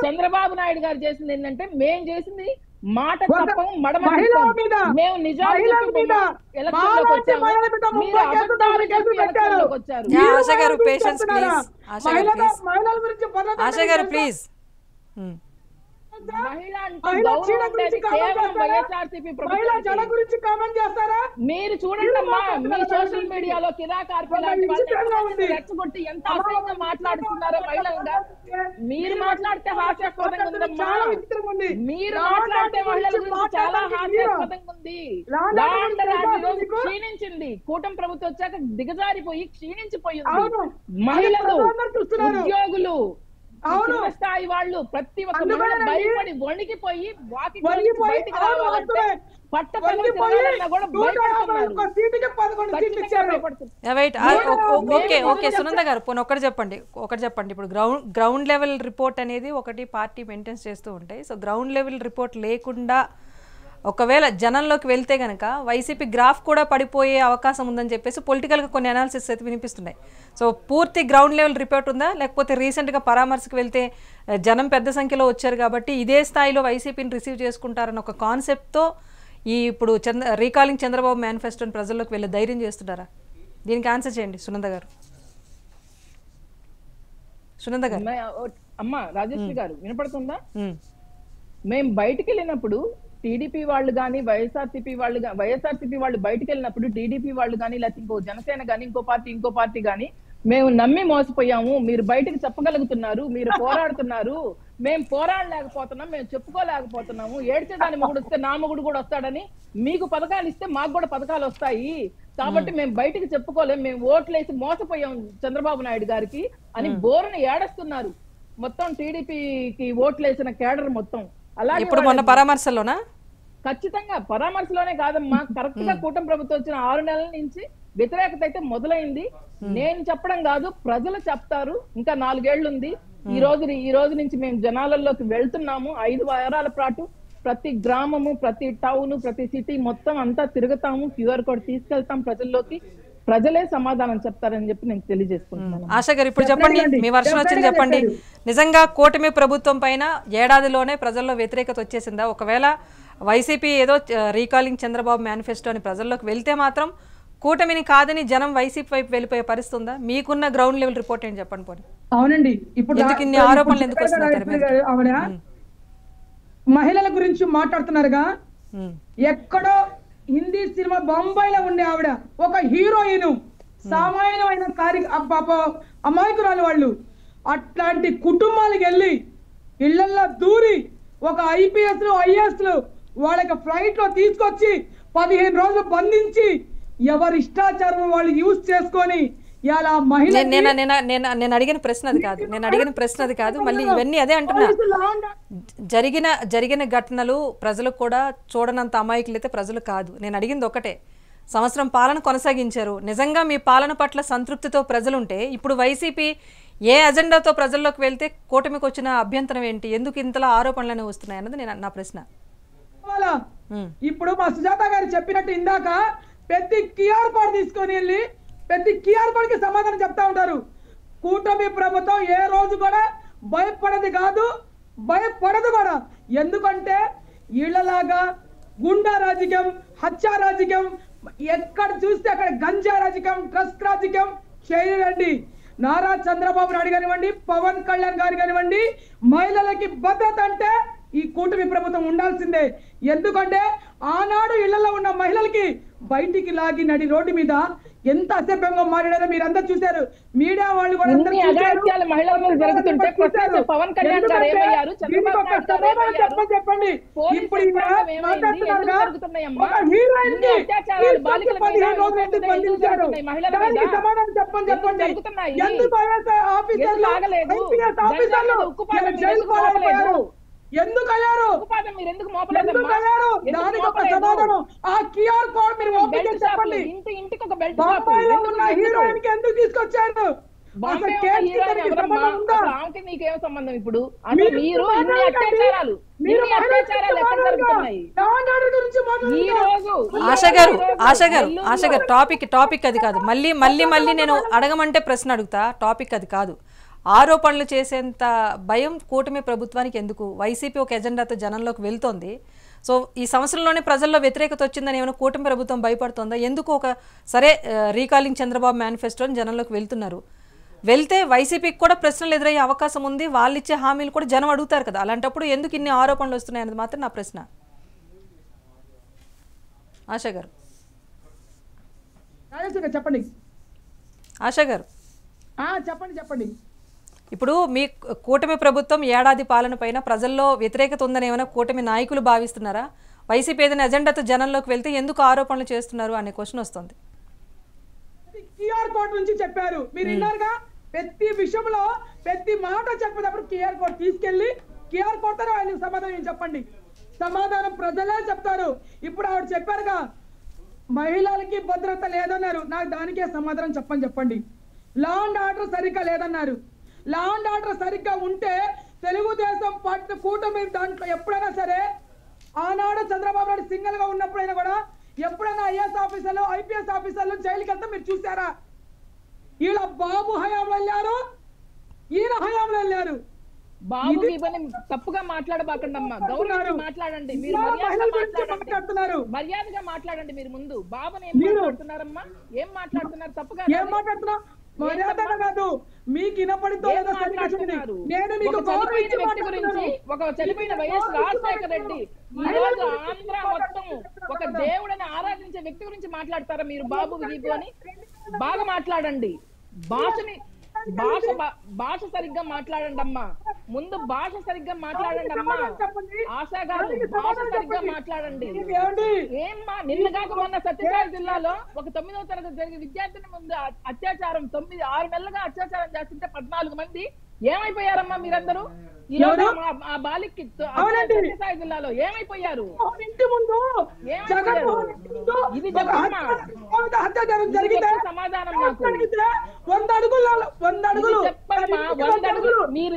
Speaker 2: చంద్రబాబు నాయుడు గారు చేసింది ఏంటంటే మేం చేసింది మాట
Speaker 3: ఒక
Speaker 2: తప్పం మడమ
Speaker 3: మహిళల
Speaker 2: తిప్పం.
Speaker 3: మీద
Speaker 2: మేము నిజాలు
Speaker 3: మహిళల
Speaker 2: చెప్పి
Speaker 3: మీద
Speaker 2: ఎలక్షన్లోకి
Speaker 3: మాలాంటి
Speaker 2: వచ్చాము.
Speaker 3: మహిళల మీద
Speaker 2: మీరు
Speaker 3: 30 కేసులు
Speaker 2: అబద్ధాలు చెప్పి
Speaker 3: పెట్టారు.
Speaker 2: ఎలక్షన్లోకి వచ్చారు.
Speaker 1: యా,
Speaker 3: మీరు
Speaker 1: ఆశా గారు
Speaker 3: మహిళల గురించి
Speaker 1: పేషెన్స్
Speaker 3: చెప్తున్నారా?
Speaker 1: ప్లీజ్. ఆశా గారు ప్లీజ్.
Speaker 3: మహిళల గురించి పద్ధతి
Speaker 1: ఆశా గారు
Speaker 3: తెలుసా?
Speaker 1: ప్లీజ్.
Speaker 2: మహిళ అంటే
Speaker 3: మహిళా
Speaker 2: గౌరవం
Speaker 3: చీడ గురించి
Speaker 2: ఉండేది
Speaker 3: కామెంట్
Speaker 2: కేవలం
Speaker 3: చేస్తారా?
Speaker 2: వైఎస్ఆర్సీపీ
Speaker 3: మహిళా జల
Speaker 2: ప్రభుత్వం.
Speaker 3: గురించి కామెంట్ చేస్తారా?
Speaker 2: మీరు చూడండి అమ్మా, మీ
Speaker 3: మాట్లాడుతున్నారు
Speaker 2: సోషల్
Speaker 3: గురించి.
Speaker 2: మీడియాలో కిరాకార్పి
Speaker 3: ఒక
Speaker 2: లాంటి
Speaker 3: విచిత్రంగా ఉంది.
Speaker 2: వాళ్ళని రెచ్చగొట్టి ఎంత అసహ్యంగా మాట్లాడుతున్నారో మహిళలుగా. మీరు మాట్లాడితే హాస్యాస్పదంగా ఉందమ్మా.
Speaker 3: చాలా విచిత్రంగా ఉంది.
Speaker 2: మీరు
Speaker 3: లా అండ్
Speaker 2: మాట్లాడితే
Speaker 3: ఆర్డర్
Speaker 2: మహిళల
Speaker 3: గురించి
Speaker 2: గురించి చాలా
Speaker 3: మాట్లాడడానికి మీరు.
Speaker 2: హాస్యాస్పదంగా ఉంది.
Speaker 3: Law and
Speaker 2: law
Speaker 3: order
Speaker 2: and
Speaker 3: గురించి
Speaker 2: ఆర్డర్ ఈరోజు
Speaker 3: మీకు?
Speaker 2: క్షీణించింది. కూటమి ప్రభుత్వం వచ్చాక దిగజారిపోయి క్షీణించిపోయింది.
Speaker 3: అవును.
Speaker 2: మహిళలు,
Speaker 3: అది ప్రజలందరూ చూస్తున్నారు.
Speaker 2: ఉద్యోగులు,
Speaker 3: అవును.
Speaker 2: కింద స్థాయి వాళ్ళు ప్రతి ఒక్క
Speaker 3: అందుకనే
Speaker 2: మహిళ
Speaker 3: అండి.
Speaker 2: భయపడి వణికిపోయి వాకిట్లో
Speaker 3: వణికిపోయి,
Speaker 2: బయటికి
Speaker 3: అవును,
Speaker 2: రావాలంటే
Speaker 3: వాస్తవమే.
Speaker 2: పట్టపగలు
Speaker 3: వణికిపోయి
Speaker 2: తిరగాలన్నా కూడా
Speaker 3: 151
Speaker 2: భయపడుతున్నారు.
Speaker 3: సీటుకి 11 సీట్లు
Speaker 2: ఖచ్చితంగా
Speaker 3: ఇచ్చారు.
Speaker 2: భయపడుతున్నారు.
Speaker 1: వెయిట్
Speaker 2: మేము
Speaker 1: ఓకే
Speaker 2: మేము
Speaker 1: ఓకే సునంద గారు పోనీ ఒకటి చెప్పండి ఇప్పుడు గ్రౌండ్ లెవెల్ రిపోర్ట్ అనేది ఒకటి పార్టీ మెయింటైన్స్ చేస్తూ ఉంటాయి. సో గ్రౌండ్ లెవెల్ రిపోర్ట్ లేకుండా ఒకవేళ జనంలోకి వెళ్తే కనుక వైసీపీ గ్రాఫ్ కూడా పడిపోయే అవకాశం ఉందని చెప్పేసి పొలిటికల్గా కొన్ని అనాలిసిస్ అయితే వినిపిస్తున్నాయి. సో పూర్తి గ్రౌండ్ లెవెల్ రిపోర్ట్ ఉందా, లేకపోతే రీసెంట్గా పరామర్శకు వెళ్తే జనం పెద్ద సంఖ్యలో వచ్చారు కాబట్టి ఇదే స్థాయిలో వైసీపీని రిసీవ్ చేసుకుంటారన్న ఒక కాన్సెప్ట్తో ఇప్పుడు రీకాలింగ్ చంద్రబాబు మేనిఫెస్టోని ప్రజల్లోకి వెళ్ళే ధైర్యం చేస్తున్నారా? దీనికి ఆన్సర్ చేయండి సునంద గారు.
Speaker 2: అమ్మా రాజేశ్వరి గారు వినపడుతుందా? మేము బయటికి వెళ్ళినప్పుడు టీడీపీ వాళ్ళు కానీ వైఎస్ఆర్సీపీ వాళ్ళు బయటికి వెళ్ళినప్పుడు టీడీపీ వాళ్ళు కానీ లేకపోతే ఇంకో జనసేన కానీ ఇంకో పార్టీ కానీ మేము నమ్మి మోసపోయాము, మీరు బయటకు చెప్పగలుగుతున్నారు, మీరు పోరాడుతున్నారు, మేము పోరాడలేకపోతున్నాం, మేము చెప్పుకోలేకపోతున్నాము, ఏడ్చేదాని మొగుడు వస్తే నా మొగుడు కూడా వస్తాడని మీకు పథకాలు ఇస్తే మాకు కూడా పథకాలు వస్తాయి కాబట్టి మేము బయటకు చెప్పుకోలేం, మేము ఓట్లేసి మోసపోయాం చంద్రబాబు నాయుడు గారికి అని బోరుని ఏడుస్తున్నారు మొత్తం టీడీపీకి ఓట్లేసిన కేడర్ మొత్తం. అలాగే
Speaker 1: ఇప్పుడు మొన్న పరామర్శలోనా?
Speaker 2: ఖచ్చితంగా పరామర్శలోనే కాదమ్మా, కరెక్ట్ గా కూటమి ప్రభుత్వం వచ్చిన 6 నెలల నుంచి వ్యతిరేకత అయితే మొదలైంది. నేను చెప్పడం కాదు, ప్రజలు చెప్తారు. ఇంకా 4 ఏళ్లు ఉంది. ఈ రోజు నుంచి మేము జనాలలోకి వెళ్తున్నాము. 5 వారాల పాటు ప్రతి గ్రామము, ప్రతి టౌన్, ప్రతి సిటీ మొత్తం అంతా తిరుగుతాము. క్యూఆర్ కోడ్ తీసుకెళ్తాం ప్రజల్లోకి. ప్రజలే సమాధానం చెప్తారని చెప్పి నేను తెలియజేసుకుంటున్నాను.
Speaker 1: ఆశా గారు ఇప్పుడు చెప్పండి, మీ వర్షం వచ్చింది చెప్పండి. నిజంగా కూటమి ప్రభుత్వం పైన ఏడాదిలోనే ప్రజల్లో వ్యతిరేకత వచ్చేసిందా? ఒకవేళ వైసీపీ ఏదో రీకాలింగ్ చంద్రబాబు మేనిఫెస్టో అని ప్రజల్లోకి వెళ్తే మాత్రం కూటమిని కాదని జనం వైసీపీ వైపు వెళ్ళిపోయే పరిస్థితి ఉందా? మీకున్న గ్రౌండ్ లెవెల్ రిపోర్ట్ ఏం చెప్పండి పోనీ.
Speaker 3: అవునండి. ఇప్పుడు
Speaker 1: ఎందుకు ఇన్ని ఆరోపణలు ఎందుకు వస్తున్నాయి?
Speaker 3: ఆవిడ మహిళల గురించి మాట్లాడుతున్నారుగా, ఎక్కడో హిందీ సినిమా బొంబాయిలో ఉండే ఆవిడ ఒక హీరోయిన్, సామాన్యమైన అమాయకురాలు వాళ్ళు. అట్లాంటి కుటుంబాలకు వెళ్ళి ఇళ్లల్లో దూరి ఒక ఐపీఎస్లు ఐఏఎస్లు వాళ్ళకి ఫ్లైట్ లో తీసుకొచ్చి 15 రోజులు బంధించి ఎవరి ఇష్టాచారం వాళ్ళు యూజ్ చేసుకొని ఇలా మహిళ
Speaker 1: నేను అడిగిన ప్రశ్న అది కాదు మళ్ళీ ఇవన్నీ అదే అంటున్నా. జరిగిన ఘటనలు ప్రజలు కూడా చూడనంత అమాయకులైతే ప్రజలు కాదు. నేను అడిగింది ఒకటే, సంవత్సరం పాలన కొనసాగించారు, నిజంగా మీ పాలన పట్ల సంతృప్తితో ప్రజలుంటే ఇప్పుడు వైసీపీ ఏ అజెండాతో ప్రజల్లోకి వెళ్తే కూటమికి వచ్చిన అభ్యంతరం ఏంటి? ఎందుకు ఇంతలా ఆరోపణలనే వస్తున్నాయి అన్నది నా ప్రశ్న.
Speaker 3: ఇప్పుడు మా సుజాత గారు చెప్పినట్టు ఇందాక ప్రతి క్యూఆర్ కోడ్ తీసుకొని వెళ్ళి ప్రతి క్యూఆర్ కోడ్ కి సమాధానం చెప్తా ఉంటారు. కూటమి ప్రభుత్వం ఏ రోజు కూడా భయపడదు కాదు, భయపడదు కూడా. ఎందుకంటే వీళ్ళలాగా గుండా రాజకీయం, హత్యా రాజకీయం, ఎక్కడ చూస్తే అక్కడ గంజా రాజకీయం, డ్రగ్స్ రాజకీయం చేయరండి. నారా చంద్రబాబు నాయుడు కానివ్వండి, పవన్ కళ్యాణ్ గారు కానివ్వండి, మహిళలకి భద్రత అంటే ఈ కూటమి ప్రభుత్వం ఉండాల్సిందే. ఎందుకంటే ఆనాడు ఇళ్లలో ఉన్న మహిళలకి బయటికి లాగి నడి రోడ్డు మీద ఎంత అసభ్యంగా మాట్లాడారో మీరందరూ చూశారు. మీడియా వాళ్ళు కూడా చెప్పండి. ఇప్పుడు సమాధానం చెప్పండి. ఎందుకు ఆఫీసర్లు జైలు పాలైపోయారు? ఎందుకు అయ్యారు? దానికి ఒక సమాధానం ఆ క్యూఆర్ కోడ్ మీరు ఓపెన్ చేసి చెప్పండి. బొంబాయిలో ఉన్న హీరోయిన్ కి ఎందుకు తీసుకొచ్చారు?
Speaker 2: నీకేం సంబంధం? ఇప్పుడు మీరు
Speaker 1: ఆశ గారు టాపిక్ అది కాదు. మళ్ళీ నేను అడగమంటే ప్రశ్న అడుగుతా. టాపిక్ అది కాదు. ఆరోపణలు చేసేంత భయం కూటమి ప్రభుత్వానికి ఎందుకు? వైసీపీ ఒక ఎజెండాతో జనంలోకి వెళ్తోంది. సో ఈ సంవత్సరంలోనే ప్రజల్లో వ్యతిరేకత వచ్చిందని ఏమైనా కూటమి ప్రభుత్వం భయపడుతుందా? ఎందుకు ఒక సరే రీకాలింగ్ చంద్రబాబు మేనిఫెస్టోని జనంలోకి వెళ్తున్నారు, వెళ్తే వైసీపీకి కూడా ప్రశ్నలు ఎదురయ్యే అవకాశం ఉంది, వాళ్ళు ఇచ్చే హామీలు కూడా జనం అడుగుతారు కదా, అలాంటప్పుడు ఎందుకు ఇన్ని ఆరోపణలు వస్తున్నాయి అనేది మాత్రం నా ప్రశ్న. ఆశా గారు.
Speaker 3: చెప్పండి
Speaker 1: ఆశా గారు
Speaker 3: చెప్పండి.
Speaker 1: ఇప్పుడు మీ కూటమి ప్రభుత్వం ఏడాది పాలన పైన ప్రజల్లో వ్యతిరేకత ఉందని ఏమైనా కూటమి నాయకులు భావిస్తున్నారా? వైసీపీ ఏదైనా ఎజెండాతో జనంలోకి వెళ్తే ఎందుకు ఆరోపణలు చేస్తున్నారు అనే క్వశ్చన్ వస్తుంది.
Speaker 3: క్యూఆర్ కోడ్ నుంచి చెప్పారు, మీరు విన్నారుగా. ప్రతి విషయంలో ప్రతి మాట చెప్పేటప్పుడు క్యూఆర్ కోడ్ తీసుకెళ్లి క్యూఆర్ కోడ్ తో ఆయన సమాధానం చెప్పండి. సమాధానం ప్రజలే చెప్తారు. ఇప్పుడు ఆవిడ చెప్పారుగా మహిళలకి భద్రత లేదన్నారు, నాకు దానికే సమాధానం చెప్పండి. లా అండ్ ఆర్డర్ సరిగ్గా లేదన్నారు. లా అండ్ ఆర్డర్ సరిగ్గా ఉంటే తెలుగుదేశం పార్టీ కూటమి దాంట్లో ఎప్పుడైనా సరే ఆనాడు చంద్రబాబు నాయుడు సింగిల్ గా ఉన్నప్పుడైనా కూడా ఎప్పుడైనా ఐఏఎస్ ఆఫీసర్లు ఐపీఎస్ ఆఫీసర్లు జైలుకి వెళ్తే మీరు చూసారా? ఈయన బాబు హయాంలో వెళ్ళారు, ఈయన హయాంలో వెళ్ళారు.
Speaker 2: బాబు తప్పుగా మాట్లాడబాకండి అమ్మా, గౌరవంగా మాట్లాడండి. మీరు మర్యాదగా మాట్లాడండి. మీరు ముందు బాబుని ఏం మాట్లాడుతున్నారమ్మా? ఏం మాట్లాడుతున్నారు? తప్పుగా ఏం మాట్లాడుతున్నా?
Speaker 3: మర్యాదగా కాదు, మీకు వినపడితో నేను మీకు
Speaker 2: వ్యక్తి గురించి, ఒక చనిపోయిన వైఎస్ రాజశేఖర రెడ్డి ఈ రోజు ఆంధ్ర మొత్తం ఒక దేవుడిని ఆరాధించే వ్యక్తి గురించి మాట్లాడతారా మీరు? బాబు గీబు అని బాగా మాట్లాడండి. భాష సరిగ్గా మాట్లాడండి అమ్మా. ముందు భాష సరిగ్గా మాట్లాడండి అమ్మా. ఆశా గారు భాష సరిగ్గా మాట్లాడండి. ఏమ్మా నిన్న కాక మొన్న సత్యసాయి జిల్లాలో ఒక 9వ తరగతి జరిగే విద్యార్థిని ముందు అత్యాచారం 6 నెలలుగా అత్యాచారం చేస్తుంటే 14 మంది ఏమైపోయారమ్మా మీరందరూ? ఈ రోజు ఆ బాలికి సత్యసాయి జిల్లాలో ఏమైపోయారు? ఇది సమాధానం నాకు.
Speaker 3: 100 అడుగులు
Speaker 2: మీరు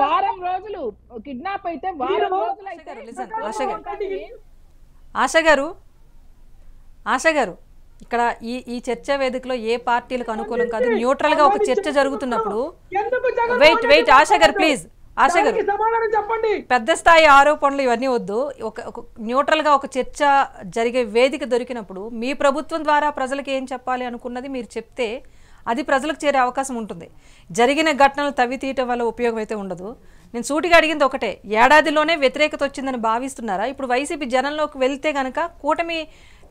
Speaker 2: వారం రోజులు కిడ్నాప్ అయితే వారం రోజులు
Speaker 1: ఆశా గారు ఇక్కడ ఈ చర్చా వేదికలో ఏ పార్టీలకు అనుకూలం కాదు, న్యూట్రల్ గా ఒక చర్చ జరుగుతున్నప్పుడు వెయిట్ ఆశా గారు ప్లీజ్. ఆశా గారు పెద్ద స్థాయి ఆరోపణలు ఇవన్నీ వద్దు, ఒక న్యూట్రల్ గా ఒక చర్చ జరిగే వేదిక దొరికినప్పుడు మీ ప్రభుత్వం ద్వారా ప్రజలకు ఏం చెప్పాలి అనుకున్నది మీరు చెప్తే అది ప్రజలకు చేరే అవకాశం ఉంటుంది. జరిగిన ఘటనలు తవ్వి తీయటం వల్ల ఉపయోగం అయితే ఉండదు. నేను సూటిగా అడిగింది ఒకటే, ఏడాదిలోనే వ్యతిరేకత వచ్చిందని భావిస్తున్నారా? ఇప్పుడు వైసీపీ జనంలోకి వెళ్తే గనక కూటమి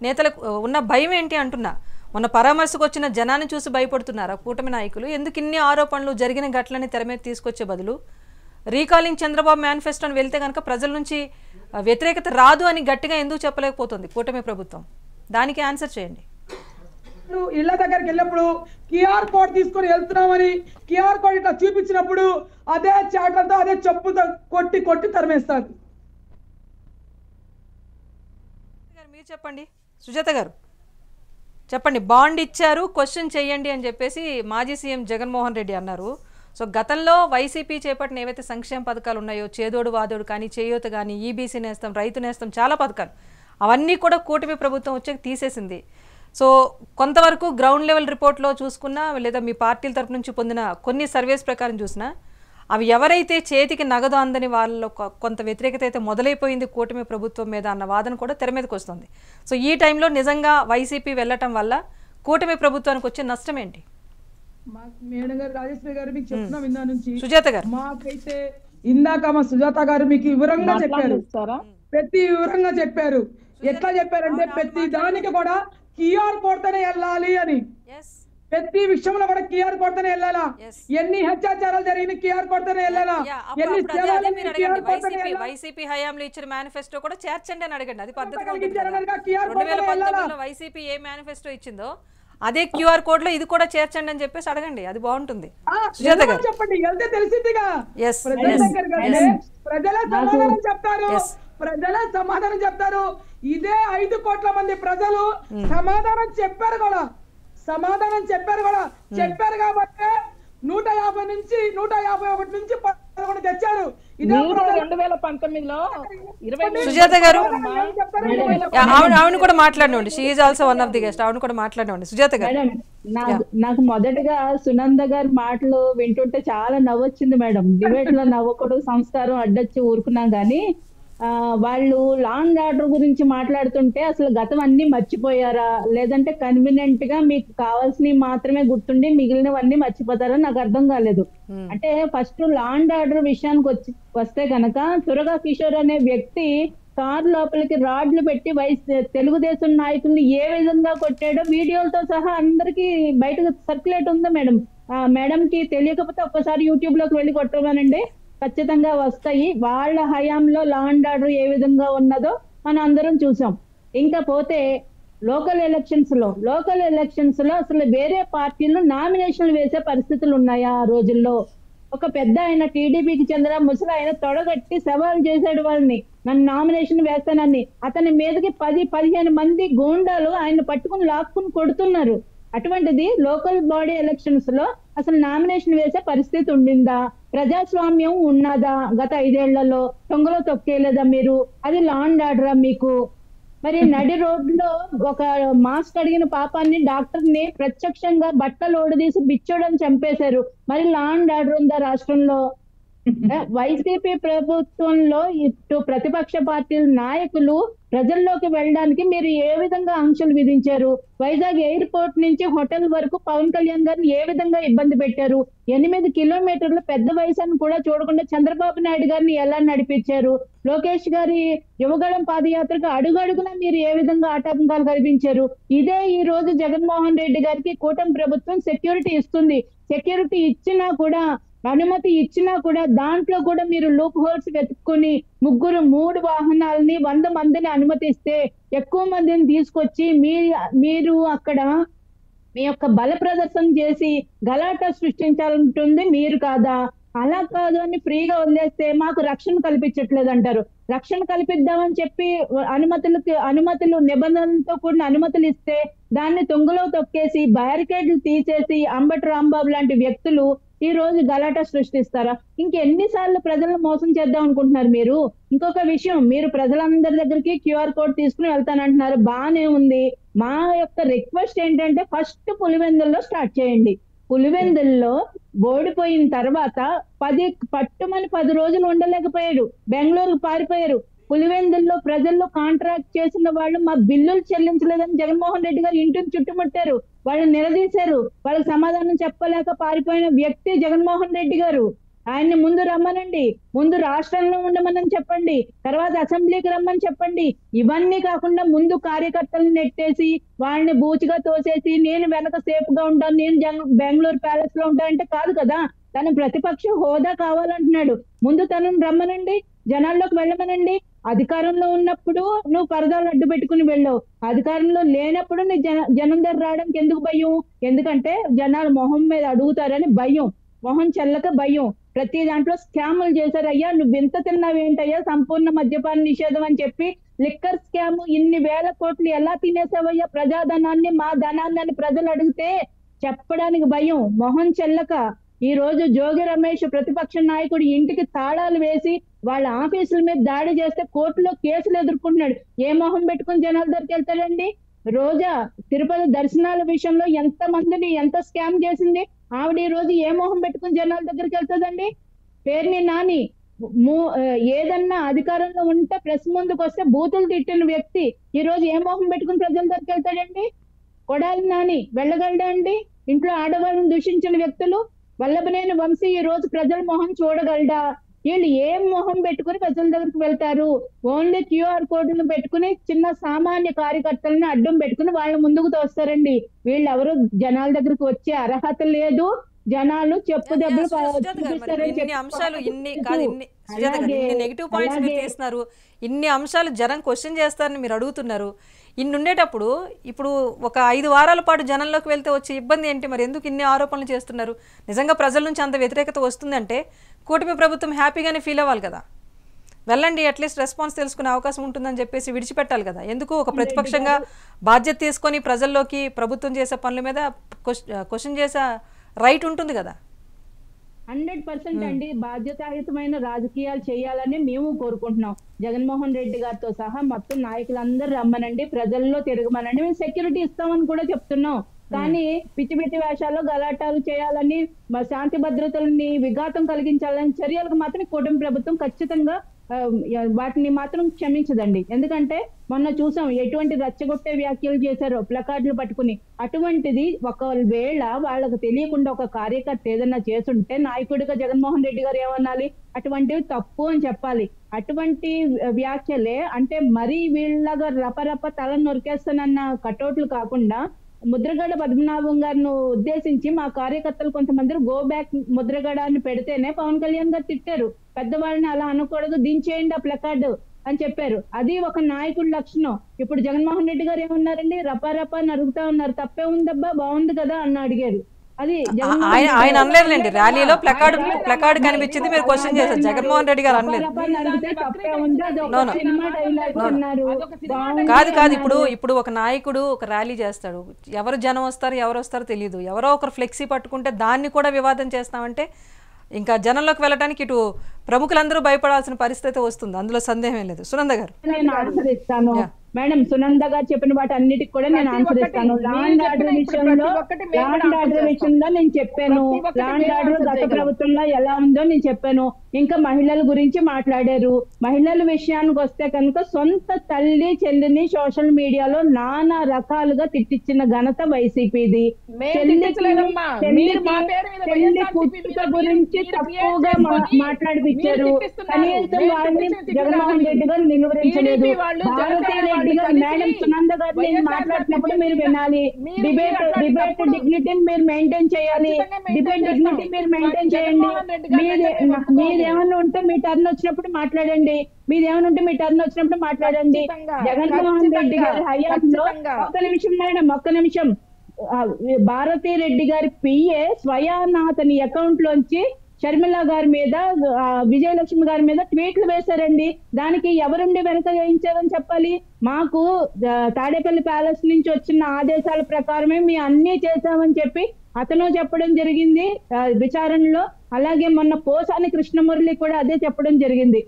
Speaker 1: నేతలకు ఉన్న భయం ఏంటి అంటున్నా. మొన్న పరామర్శకు వచ్చిన జనాన్ని చూసి భయపడుతున్నారా కూటమి నాయకులు? ఎందుకు ఇన్ని ఆరోపణలు జరిగిన ఘటనని తెర మీద తీసుకొచ్చే బదులు రీకాలింగ్ చంద్రబాబు మేనిఫెస్టోని వెళ్తే కనుక ప్రజల నుంచి వ్యతిరేకత రాదు అని గట్టిగా ఎందుకు చెప్పలేకపోతుంది కూటమి ప్రభుత్వం? దానికి ఆన్సర్ చేయండి.
Speaker 3: ఇళ్ల దగ్గరికి వెళ్ళినప్పుడు క్యూఆర్ కోడ్ తీసుకొని వెళ్తున్నామని క్యూఆర్ కోడ్ ఇట్లా చూపించినప్పుడు అదే చాట్లతో అదే చెప్పుతో కొట్టి తరిమేస్తారు.
Speaker 1: మీరు చెప్పండి సుజాత గారు, చెప్పండి. బాండ్ ఇచ్చారు, క్వశ్చన్ చేయండి అని చెప్పేసి మాజీ సీఎం జగన్మోహన్ రెడ్డి అన్నారు. సో గతంలో వైసీపీ చేపట్టిన ఏవైతే సంక్షేమ పథకాలు ఉన్నాయో, చేదోడు వాదోడు కానీ, చేయూత కానీ, ఈబీసీ నేస్తం, రైతు నేస్తం, చాలా పథకాలు అవన్నీ కూడా కూటమి ప్రభుత్వం వచ్చాక తీసేసింది. సో కొంతవరకు గ్రౌండ్ లెవెల్ రిపోర్ట్లో చూసుకున్నా లేదా మీ పార్టీల తరపు నుంచి పొందిన కొన్ని సర్వేస్ ప్రకారం చూసినా అవి ఎవరైతే చేతికి నగదు అందని వాళ్ళలో కొంత వ్యతిరేకత అయితే మొదలైపోయింది కూటమి ప్రభుత్వం మీద అన్న వాదన కూడా తెర మీదకి వస్తుంది. సో ఈ టైంలో నిజంగా వైసీపీ వెళ్ళటం వల్ల కూటమి ప్రభుత్వానికి వచ్చే నష్టం ఏంటి?
Speaker 3: మేడం గారు, రాజేశ్వరి గారు మీకు చెప్తున్నాం ఇందా నుంచి.
Speaker 1: సుజాత గారు
Speaker 3: మాకైతే ఇందాక మా సుజాత గారు మీకు వివరంగా చెప్పారు, ప్రతి వివరంగా చెప్పారు. ఎట్లా చెప్పారంటే ప్రతి దానికి కూడా క్యూఆర్ కోడ్ తోనే వెళ్ళాలి అని, ప్రతి విషయంలో కూడా క్యూఆర్ కోడ్ తోనే వెళ్ళాలా, ఎన్ని అత్యాచారాలు జరిగిన క్యూఆర్ కోడ్ తోనే వెళ్ళాలా, ఎన్ని
Speaker 1: వైసీపీ హయాంలో ఇచ్చిన మేనిఫెస్టో కూడా చేర్చండి అని అడగండి. అది పద్ధతిగా ఉంటుంది. 2019లో వైసీపీ ఏ మేనిఫెస్టో ఇచ్చిందో అదే క్యూఆర్ కోడ్ లో ఇది కూడా చేర్చండి అని చెప్పేసి అడగండి, అది బాగుంటుంది.
Speaker 3: చెప్పండి, వెళ్తే తెలిసిందిగా ప్రజల సమాధానం చెప్తారు, ప్రజల సమాధానం చెప్తారు. ఇదే 5 కోట్ల మంది ప్రజలు సమాధానం చెప్పారు కూడా, చెప్పారు కాబట్టి 150 నుంచి 151 నుంచి కూడా తెచ్చారు.
Speaker 2: మీరు 2019లో 23
Speaker 1: సుజాత గారు
Speaker 3: చెప్తారు.
Speaker 1: ఆవిడ కూడా మాట్లాడినండి. She is also one of the guest. ఆవిడ కూడా మాట్లాడినండి. సుజాత గారు
Speaker 4: మేడం నాకు మొదటగా సునంద గారి మాటలు వింటుంటే చాలా నవ్వొచ్చింది మేడం. డిబేట్ లో నవ్వకూడదు, సంస్కారం అడ్డొచ్చి ఊరుకున్నాం కానీ వాళ్ళు లా అండ్ ఆర్డర్ గురించి మాట్లాడుతుంటే అసలు గతం అన్ని మర్చిపోయారా, లేదంటే కన్వీనియంట్ గా మీకు కావాల్సినవి మాత్రమే గుర్తుండి మిగిలినవన్నీ మర్చిపోతారా నాకు అర్థం కాలేదు. అంటే ఫస్ట్ లా అండ్ ఆర్డర్ విషయానికి వస్తే కనుక తురగా కిషోర్ అనే వ్యక్తి కార్ లోపలికి రాడ్లు పెట్టి తెలుగుదేశం నాయకుల్ని ఏ విధంగా కొట్టాడో వీడియోలతో సహా అందరికి బయటకు సర్క్యులేట్ ఉంది మేడం. మేడం కి తెలియకపోతే ఒక్కసారి యూట్యూబ్ లోకి వెళ్ళి కొట్టమనండి, ఖచ్చితంగా వస్తాయి. వాళ్ళ హయాంలో లా అండ్ ఆర్డర్ ఏ విధంగా ఉన్నదో మనం అందరం చూసాం. ఇంకా పోతే లోకల్ ఎలక్షన్స్ లో అసలు వేరే పార్టీలు నామినేషన్లు వేసే పరిస్థితులు ఉన్నాయా ఆ రోజుల్లో? ఒక పెద్ద ఆయన టీడీపీకి చెందిన ముసలి ఆయన తొడగట్టి సవాల్ చేశాడు వాళ్ళని, నన్ను నామినేషన్ వేస్తానని. అతని మీదకి 10-15 మంది గూండాలు ఆయన పట్టుకుని లాక్కుని కొడుతున్నారు. అటువంటిది లోకల్ బాడీ ఎలక్షన్స్ లో అసలు నామినేషన్ వేసే పరిస్థితి ఉండిందా? ప్రజాస్వామ్యం ఉన్నదా? గత 5 ఏళ్లలో తొంగలో తొక్కేలేదా మీరు? అది లా అండ్ ఆర్డరా మీకు? మరి నడి రోడ్లో ఒక మాస్క్ అడిగిన పాపాన్ని డాక్టర్ని ప్రత్యక్షంగా బట్టలు ఓడదీసి బిచ్చోడని చంపేశారు. మరి లా అండ్ ఆర్డర్ ఉందా రాష్ట్రంలో? వైసీపీ ప్రభుత్వంలో ఇటు ప్రతిపక్ష పార్టీల నాయకులు ప్రజల్లోకి వెళ్ళడానికి మీరు ఏ విధంగా ఆంక్షలు విధించారు? వైజాగ్ ఎయిర్పోర్ట్ నుంచి హోటల్ వరకు పవన్ కళ్యాణ్ గారిని ఏ విధంగా ఇబ్బంది పెట్టారు? 8 కిలోమీటర్లు పెద్ద వయసును కూడా చూడకుండా చంద్రబాబు నాయుడు గారిని ఎలా నడిపించారు? లోకేష్ గారి యువగళం పాదయాత్రకు అడుగడుగునా మీరు ఏ విధంగా ఆటంకాలు కల్పించారు? ఇదే ఈ రోజు జగన్మోహన్ రెడ్డి గారికి కూటమి ప్రభుత్వం సెక్యూరిటీ ఇస్తుంది. సెక్యూరిటీ ఇచ్చినా కూడా, అనుమతి ఇచ్చినా కూడా దాంట్లో కూడా మీరు లూప్ హోల్స్ వెతుక్కుని 3 వాహనాలని 100 మందిని అనుమతిస్తే ఎక్కువ మందిని తీసుకొచ్చి మీరు అక్కడ మీ యొక్క బల ప్రదర్శన చేసి గలాటా సృష్టించాలంటుంది మీరు కాదా? అలా కాదు అని ఫ్రీగా వదిలేస్తే మాకు రక్షణ కల్పించట్లేదు అంటారు. రక్షణ కల్పిద్దామని చెప్పి అనుమతులు నిబంధనలతో కూడిన అనుమతులు ఇస్తే దాన్ని తొంగలో తొక్కేసి బ్యారికేడ్లు తీసేసి అంబటి రాంబాబు లాంటి వ్యక్తులు ఈ రోజు గలాటా సృష్టిస్తారా? ఇంకెన్నిసార్లు ప్రజలను మోసం చేద్దాం అనుకుంటున్నారు మీరు? ఇంకొక విషయం, మీరు ప్రజలందరి దగ్గరికి QR కోడ్ తీసుకుని వెళ్తానంటున్నారు, బానే ఉంది. మా యొక్క రిక్వెస్ట్ ఏంటంటే ఫస్ట్ పులివెందుల్లో స్టార్ట్ చేయండి. పులివెందుల్లో ఓడిపోయిన తర్వాత 10 రోజులు ఉండలేకపోయాడు, బెంగళూరుకు పారిపోయారు. పులివెందుల్లో ప్రజల్లో కాంట్రాక్ట్ చేసిన వాళ్ళు మా బిల్లులు చెల్లించలేదని జగన్మోహన్ రెడ్డి గారు ఇంటిని చుట్టుముట్టారు, వాళ్ళు నిలదీశారు. వాళ్ళకి సమాధానం చెప్పలేక పారిపోయిన వ్యక్తి జగన్మోహన్ రెడ్డి గారు. ఆయన్ని ముందు రమ్మనండి, ముందు రాష్ట్రంలో ఉండమని చెప్పండి, తర్వాత అసెంబ్లీకి రమ్మని చెప్పండి. ఇవన్నీ కాకుండా ముందు కార్యకర్తలను నెట్టేసి వాళ్ళని బూచిగా తోసేసి నేను వెనక సేఫ్ గా ఉంటాను, నేను బెంగళూరు ప్యాలెస్ లో ఉంటానంటే కాదు కదా. తను ప్రతిపక్ష హోదా కావాలంటున్నాడు, ముందు తనను రమ్మనండి, జనాల్లోకి వెళ్ళమనండి. అధికారంలో ఉన్నప్పుడు నువ్వు పరదాలు అడ్డు పెట్టుకుని వెళ్ళావు, అధికారంలో లేనప్పుడు నీ జనం దగ్గర రావడానికి ఎందుకు భయం? ఎందుకంటే జనాలు మొహం మీద అడుగుతారని భయం, మొహం చెల్లక భయం. ప్రతి దాంట్లో స్కాములు చేశారు. అయ్యా నువ్వు ఎంత తిన్నావేంటయ్యా, సంపూర్ణ మద్యపాన నిషేధం అని చెప్పి లిక్కర్ స్కామ్ ఇన్ని వేల కోట్లు ఎలా తినేసావయ్యా ప్రజాధనాన్ని, మా ధనాన్ని అని ప్రజలు అడిగితే చెప్పడానికి భయం, మొహం చెల్లక ఈ రోజు జోగి రమేష్ ప్రతిపక్ష నాయకుడు ఇంటికి తాళాలు వేసి వాళ్ళ ఆఫీసుల మీద దాడి చేస్తే కోర్టులో కేసులు ఎదుర్కొంటున్నాడు. ఏ మొహం పెట్టుకుని జనాల దగ్గరికి వెళ్తాడండి? రోజా తిరుపతి దర్శనాల విషయంలో ఎంత మందిని ఎంత స్కామ్ చేసింది ఆవిడ, ఈ రోజు ఏ మొహం పెట్టుకుని జనాల దగ్గరికి వెళ్తుందండి? పేరుని నాని ఏదన్నా అధికారంలో ఉంటే ప్రెస్ ముందుకు వస్తే బూతులు తిట్టిన వ్యక్తి ఈ రోజు ఏ మొహం పెట్టుకుని ప్రజల దగ్గరికి వెళ్తాడండి? కొడాలి నాని వెళ్ళగలడా అండి? ఇంట్లో ఆడవాళ్ళని దూషించిన వ్యక్తులు. వల్లభనేని వంశీ ఈ రోజు ప్రజల మొహం చూడగలడా? వీళ్ళు ఏం మొహం పెట్టుకుని ప్రజల దగ్గరికి వెళ్తారు? ఓన్లీ QR కోడ్ను పెట్టుకుని చిన్న సామాన్య కార్యకర్తలను అడ్డం పెట్టుకుని వాళ్ళ ముందుకు తోస్తారండి. వీళ్ళు ఎవరు జనాల దగ్గరికి వచ్చే అర్హత లేదు. జనాలు చెప్పు దెబ్బలు
Speaker 1: నెగిటివ్ పాయింట్స్ మీరు తీస్తున్నారు, ఇన్ని అంశాలు జనం క్వశ్చన్ చేస్తారని మీరు అడుగుతున్నారు. ఇన్ని ఉండేటప్పుడు ఇప్పుడు ఒక 5 వారాల పాటు జనంలోకి వెళ్తే వచ్చే ఇబ్బంది ఏంటి? మరి ఎందుకు ఇన్ని ఆరోపణలు చేస్తున్నారు? నిజంగా ప్రజల నుంచి అంత వ్యతిరేకత వస్తుందంటే కూటమి ప్రభుత్వం హ్యాపీగానే ఫీల్ అవ్వాలి కదా. వెళ్ళండి, అట్లీస్ట్ రెస్పాన్స్ తెలుసుకునే అవకాశం ఉంటుందని చెప్పేసి విడిచిపెట్టాలి కదా. ఎందుకు ఒక ప్రతిపక్షంగా బాధ్యత తీసుకొని ప్రజల్లోకి ప్రభుత్వం చేసే పనుల మీద క్వశ్చన్ చేసే రైట్ ఉంటుంది కదా.
Speaker 4: 100% అండి బాధ్యతాయుతమైన రాజకీయాలు చేయాలని మేము కోరుకుంటున్నాం. జగన్మోహన్ రెడ్డి గారితో సహా మొత్తం నాయకులందరూ రమ్మనండి, ప్రజల్లో తిరగమనండి, మేము సెక్యూరిటీ ఇస్తామని కూడా చెప్తున్నాం. కానీ పిచ్చి పిచ్చి వేషాల్లో గలాటాలు చేయాలని, శాంతి భద్రతలని విఘాతం కలిగించాలని చర్యలకు మాత్రం కూటమి ప్రభుత్వం ఖచ్చితంగా వాటిని మాత్రం క్షమించదండి. ఎందుకంటే మొన్న చూసాం ఎటువంటి రచ్చగొట్టే వ్యాఖ్యలు చేశారో ప్లకార్డులు పట్టుకుని. అటువంటిది ఒకవేళ వాళ్ళకు తెలియకుండా ఒక కార్యకర్త ఏదన్నా చేస్తుంటే నాయకుడిగా జగన్మోహన్ రెడ్డి గారు ఏమనాలి? అటువంటివి తప్పు అని చెప్పాలి. అటువంటి వ్యాఖ్యలే అంటే మరీ వీళ్ళగా రపరప తల నొరికేస్తానన్న కటౌట్లు కాకుండా ముద్రగడ పద్మనాభం గారిని ఉద్దేశించి మా కార్యకర్తలు కొంతమంది గో బ్యాక్ ముద్రగడ అని పెడితేనే పవన్ కళ్యాణ్ గారు తిట్టారు. పెద్దవాళ్ళని అలా అనకూడదు, దించేయండి ఆ ప్లకార్డు అని చెప్పారు. అది ఒక నాయకుడి లక్షణం. ఇప్పుడు జగన్మోహన్ రెడ్డి గారు ఏమన్నారండి? రపారపా నరుగుతా ఉన్నారు, తప్పే ఉందబ్బా, బాగుంది కదా అని అడిగారు. అది
Speaker 1: ఆయన అనలేదులేండి. ర్యాలీలో ప్లకార్డ్ కనిపించింది, మీరు క్వశ్చన్ చేశారు. జగన్మోహన్ రెడ్డి గారు అనలేదు. కాదు ఇప్పుడు ఒక నాయకుడు ఒక ర్యాలీ చేస్తాడు, ఎవరు జనం వస్తారు ఎవరు వస్తారో తెలియదు, ఎవరో ఒకరు ఫ్లెక్సీ పట్టుకుంటే దాన్ని కూడా వివాదం చేస్తామంటే ఇంకా జనంలోకి వెళ్ళడానికి ఇటు ప్రముఖులందరూ భయపడాల్సిన పరిస్థితి వస్తుంది, అందులో సందేహం లేదు. సునంద గారు,
Speaker 4: నేను ఆన్సర్ ఇస్తాను మేడం. సునంద గారు చెప్పిన వాటి అన్నిటికి కూడా నేను ఆన్సర్ ఇస్తాను. ల్యాండ్ ఆర్డర్ విషయంలో నేను చెప్పాను. ల్యాండ్ ఆర్డర్ గత ప్రభుత్వంలో ఎలా ఉందో నేను చెప్పాను. ఇంకా మహిళల గురించి మాట్లాడారు. మహిళల విషయానికి వస్తే కనుక సొంత తల్లి చెల్లిని సోషల్ మీడియాలో నానా రకాలుగా తిట్టించిన ఘనత వైసీపీది. పుట్టుక గురించి తక్కువగా మాట్లాడిపించారు. కనీసం వాళ్ళని జగన్మోహన్ రెడ్డి గారు నిలువరించలేదు. భారతీయ రెడ్డి గారు మేడం సునంద గారు నేను మాట్లాడినప్పుడు మీరు వినాలి. డిబేట్ డిగ్నిటీని మీరు మెయింటైన్ చేయాలి. డిబేట్ డిగ్నిటీ మీరు మెయింటైన్ చేయండి. మీరేమన్నా ఉంటే మీ టర్న్ వచ్చినప్పుడు మాట్లాడండి. మీరేమన్నా ఉంటే మీ టర్న్ వచ్చినప్పుడు మాట్లాడండి. జగన్మోహన్ రెడ్డి గారి హయాంలో ఒక్క నిమిషం మేడం, ఒక్క నిమిషం. భారతీ రెడ్డి గారి పిఏ స్వయాన అతని అకౌంట్ లోంచి షర్మిల గారి మీద, విజయలక్ష్మి గారి మీద ట్వీట్లు వేశారండి. దానికి ఎవరుండి వెనక వేయించారని చెప్పాలి? మాకు తాడేపల్లి ప్యాలెస్ నుంచి వచ్చిన ఆదేశాల ప్రకారమే మీ అన్ని చేశామని చెప్పి అతను చెప్పడం జరిగింది విచారణలో. అలాగే మొన్న పోసాని కృష్ణమురళి కూడా అదే చెప్పడం జరిగింది.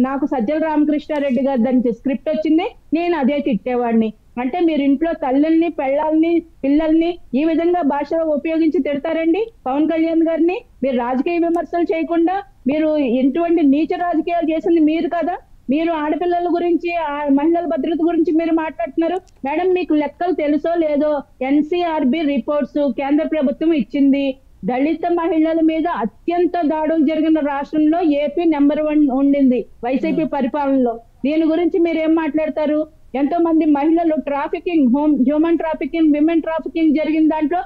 Speaker 4: నాకు సజ్జల రామకృష్ణారెడ్డి గారు దానికి స్క్రిప్ట్ వచ్చింది, నేను అదే తిట్టేవాడిని. అంటే మీరు ఇంట్లో తల్లుల్ని, పెళ్ళాలని, పిల్లల్ని ఈ విధంగా భాషలో ఉపయోగించి తిడతారండి పవన్ కళ్యాణ్ గారిని? మీరు రాజకీయ విమర్శలు చేయకుండా మీరు ఎటువంటి నీచ రాజకీయాలు చేసింది మీరు కదా. మీరు ఆడపిల్లల గురించి, మహిళల భద్రత గురించి మీరు మాట్లాడుతున్నారు. మేడం మీకు లెక్కలు తెలుసో లేదో, ఎన్సీఆర్బి రిపోర్ట్స్ కేంద్ర ప్రభుత్వం ఇచ్చింది. దళిత మహిళల మీద అత్యంత దాడులు జరిగిన రాష్ట్రంలో ఏపీ నెంబర్ 1 ఉండింది వైసీపీ పరిపాలనలో. దీని గురించి మీరు ఏం మాట్లాడతారు? ఎంతో మంది మహిళలు trafficking, human trafficking, women trafficking జరిగిన దాంట్లో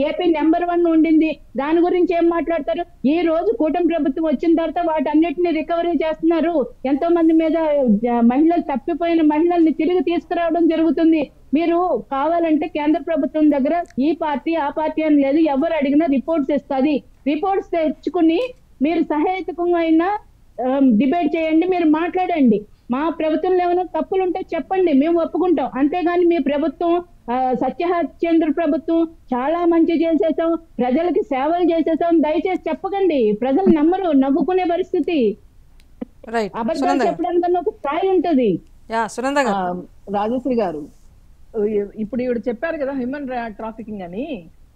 Speaker 4: ఏపీ నెంబర్ 1 ఉండింది. దాని గురించి ఏం మాట్లాడతారు? ఈ రోజు కూటమి ప్రభుత్వం వచ్చిన తర్వాత వాటన్నిటిని రికవరీ చేస్తున్నారు. ఎంతో మంది మీద మహిళలు, తప్పిపోయిన మహిళల్ని తిరిగి తీసుకురావడం జరుగుతుంది. మీరు కావాలంటే కేంద్ర ప్రభుత్వం దగ్గర ఈ పార్టీ ఆ పార్టీ అని లేదు, ఎవరు అడిగినా రిపోర్ట్స్ ఇస్తుంది. రిపోర్ట్స్ తెచ్చుకుని మీరు సహేతుకమైన డిబేట్ చేయండి, మీరు మాట్లాడండి. మా ప్రభుత్వంలో ఏమైనా తప్పులు ఉంటే చెప్పండి, మేము ఒప్పుకుంటాం. అంతేగాని మీ ప్రభుత్వం సత్యహరిచంద్ర ప్రభుత్వం చాలా మంచి చేసేసాం, ప్రజలకి సేవలు చేసేసాం దయచేసి చెప్పకండి. ప్రజలు నమ్మరు, నవ్వుకునే పరిస్థితి. అబద్ధాలు చెప్పడానికి ఒక స్థాయి ఉంటది.
Speaker 2: రాజశ్రీ గారు, ఇప్పుడు ఈవిడ చెప్పారు కదా హ్యూమన్ ట్రాఫికింగ్ అని.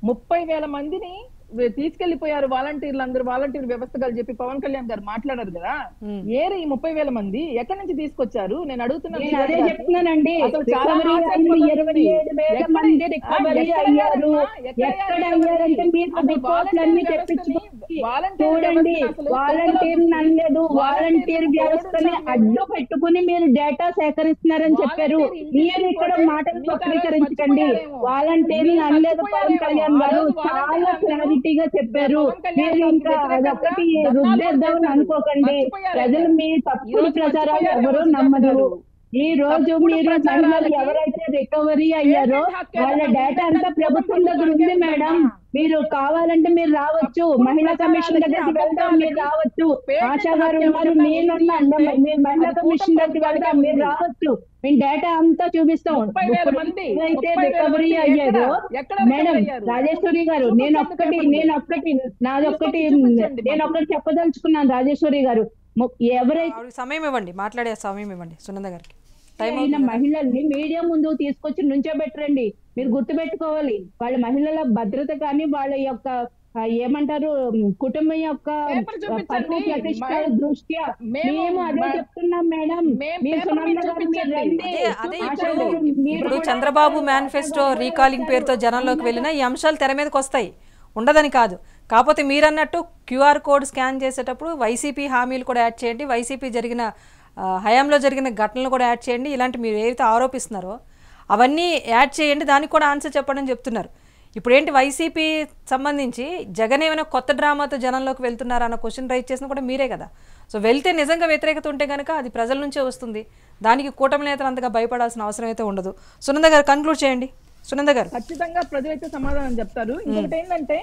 Speaker 2: 30,000 మందిని తీసుకెళ్లిపోయారు వాలంటీర్లు, అందరూ వాలంటీర్ వ్యవస్థగా చెప్పి పవన్ కళ్యాణ్ గారు మాట్లాడారు కదా. ఏరి 30,000 మంది ఎక్కడి నుంచి తీసుకొచ్చారు? నేను అడుగుతున్నాను.
Speaker 4: అదే చెప్తున్నానండి, 27,000 మంది రికవరీ అయ్యారు. ఎక్కడ అయ్యారంటే మీరు రిపోర్ట్లన్నీ తెప్పించి చూడండి. వాలంటీర్లు అనలేదు, వాలంటీర్ వ్యవస్థని అడ్డు పెట్టుకుని మీరు డేటా సేకరిస్తున్నారని చెప్పారు. మీరు ఇక్కడ మాటలు వక్రీకరించకండి. వాలంటీర్లు అనలేదు పవన్ కళ్యాణ్ గారు, చాలా క్లారిటీగా చెప్పారు. మీరు ఇంకా అదొకటి రుద్దేద్దామని అనుకోకండి. ప్రజలు మీ తప్పుడు ప్రచారాలు ఎవరు నమ్మరు. ఈ రోజు మీరు మహిళలు ఎవరైతే రికవరీ అయ్యారో వాళ్ళ డేటా అంతా ప్రభుత్వం దగ్గర ఉంది మేడం. మీరు కావాలంటే మీరు రావచ్చు, మహిళా కమిషన్ దగ్గరికి వెళ్తాం, మీరు రావచ్చు. ఆశా గారు ఉన్నారు, నేనున్నా, మీరు మహిళా కమిషన్ దగ్గరికి వెళ్తాం, మీరు రావచ్చు. మేము డేటా అంతా చూపిస్తాం.
Speaker 2: 30,000 మంది,
Speaker 4: ఎవరైతే
Speaker 2: 30,000
Speaker 4: రికవరీ
Speaker 2: మంది
Speaker 4: అయ్యారో
Speaker 2: ఎక్కడ
Speaker 4: మేడం
Speaker 2: recover అయ్యారు?
Speaker 4: రాజేశ్వరి గారు,
Speaker 2: చూపించండి
Speaker 4: నాదొక్కటి
Speaker 2: చూపించండి
Speaker 4: నేను
Speaker 2: మాకు.
Speaker 4: ఒకటి చెప్పదలుచుకున్నాను రాజేశ్వరి గారు. ఎవరైతే
Speaker 1: ఆవిడకి సమయం ఇవ్వండి, మాట్లాడే సమయం ఇవ్వండి సునంద గారికి. టైం
Speaker 4: అయిన మహిళల్ని మీడియా ముందు తీసుకొచ్చి నుంచోబెట్టరండి. మీరు గుర్తుపెట్టుకోవాలి, వాళ్ళ మహిళల భద్రత కానీ వాళ్ళ యొక్క ఏమంటారు కుటుంబం యొక్క
Speaker 2: పేపర్ చూపించండి.
Speaker 4: పరువు ప్రతిష్టల దృష్ట్యా మేము అదే
Speaker 2: మేము
Speaker 4: చెప్తున్నాం మేడం.
Speaker 2: మేము
Speaker 4: మీరు
Speaker 2: పేపర్
Speaker 4: సునంద
Speaker 2: మీద
Speaker 4: గారు మీరు
Speaker 2: చూపించండి.
Speaker 4: రండి.
Speaker 1: అదే
Speaker 4: ఆశా
Speaker 1: ఇప్పుడు
Speaker 4: గారు మీరు
Speaker 1: ఇప్పుడు
Speaker 4: కూడా
Speaker 1: చంద్రబాబు మేనిఫెస్టో రీకాలింగ్ పేరుతో జనంలోకి వెళ్ళినా ఈ అంశాలు తెర మీదకి వస్తాయి, ఉండదని కాదు. కాకపోతే మీరన్నట్టు క్యూఆర్ కోడ్ స్కాన్ చేసేటప్పుడు వైసీపీ హామీలు కూడా యాడ్ చేయండి, వైసీపీ జరిగిన హయాంలో జరిగిన ఘటనలు కూడా యాడ్ చేయండి, ఇలాంటి మీరు ఏదైతే ఆరోపిస్తున్నారో అవన్నీ యాడ్ చేయండి, దానికి కూడా ఆన్సర్ చెప్పండి చెప్తున్నారు. ఇప్పుడు ఏంటి వైసీపీ సంబంధించి జగన్ ఏమైనా కొత్త డ్రామాతో జనంలోకి వెళ్తున్నారా అన్న క్వశ్చన్ రైజ్ చేసిన కూడా మీరే కదా. సో వెళ్తే నిజంగా వ్యతిరేకత ఉంటే కనుక అది ప్రజల నుంచే వస్తుంది, దానికి కూటమి నేతలు అంతగా భయపడాల్సిన అవసరం అయితే ఉండదు. సునంద గారు కంక్లూడ్ చేయండి. సునంద గారు.
Speaker 2: ఖచ్చితంగా ప్రజలైతే సమాధానం చెప్తారు. ఇంకొకటి ఏంటంటే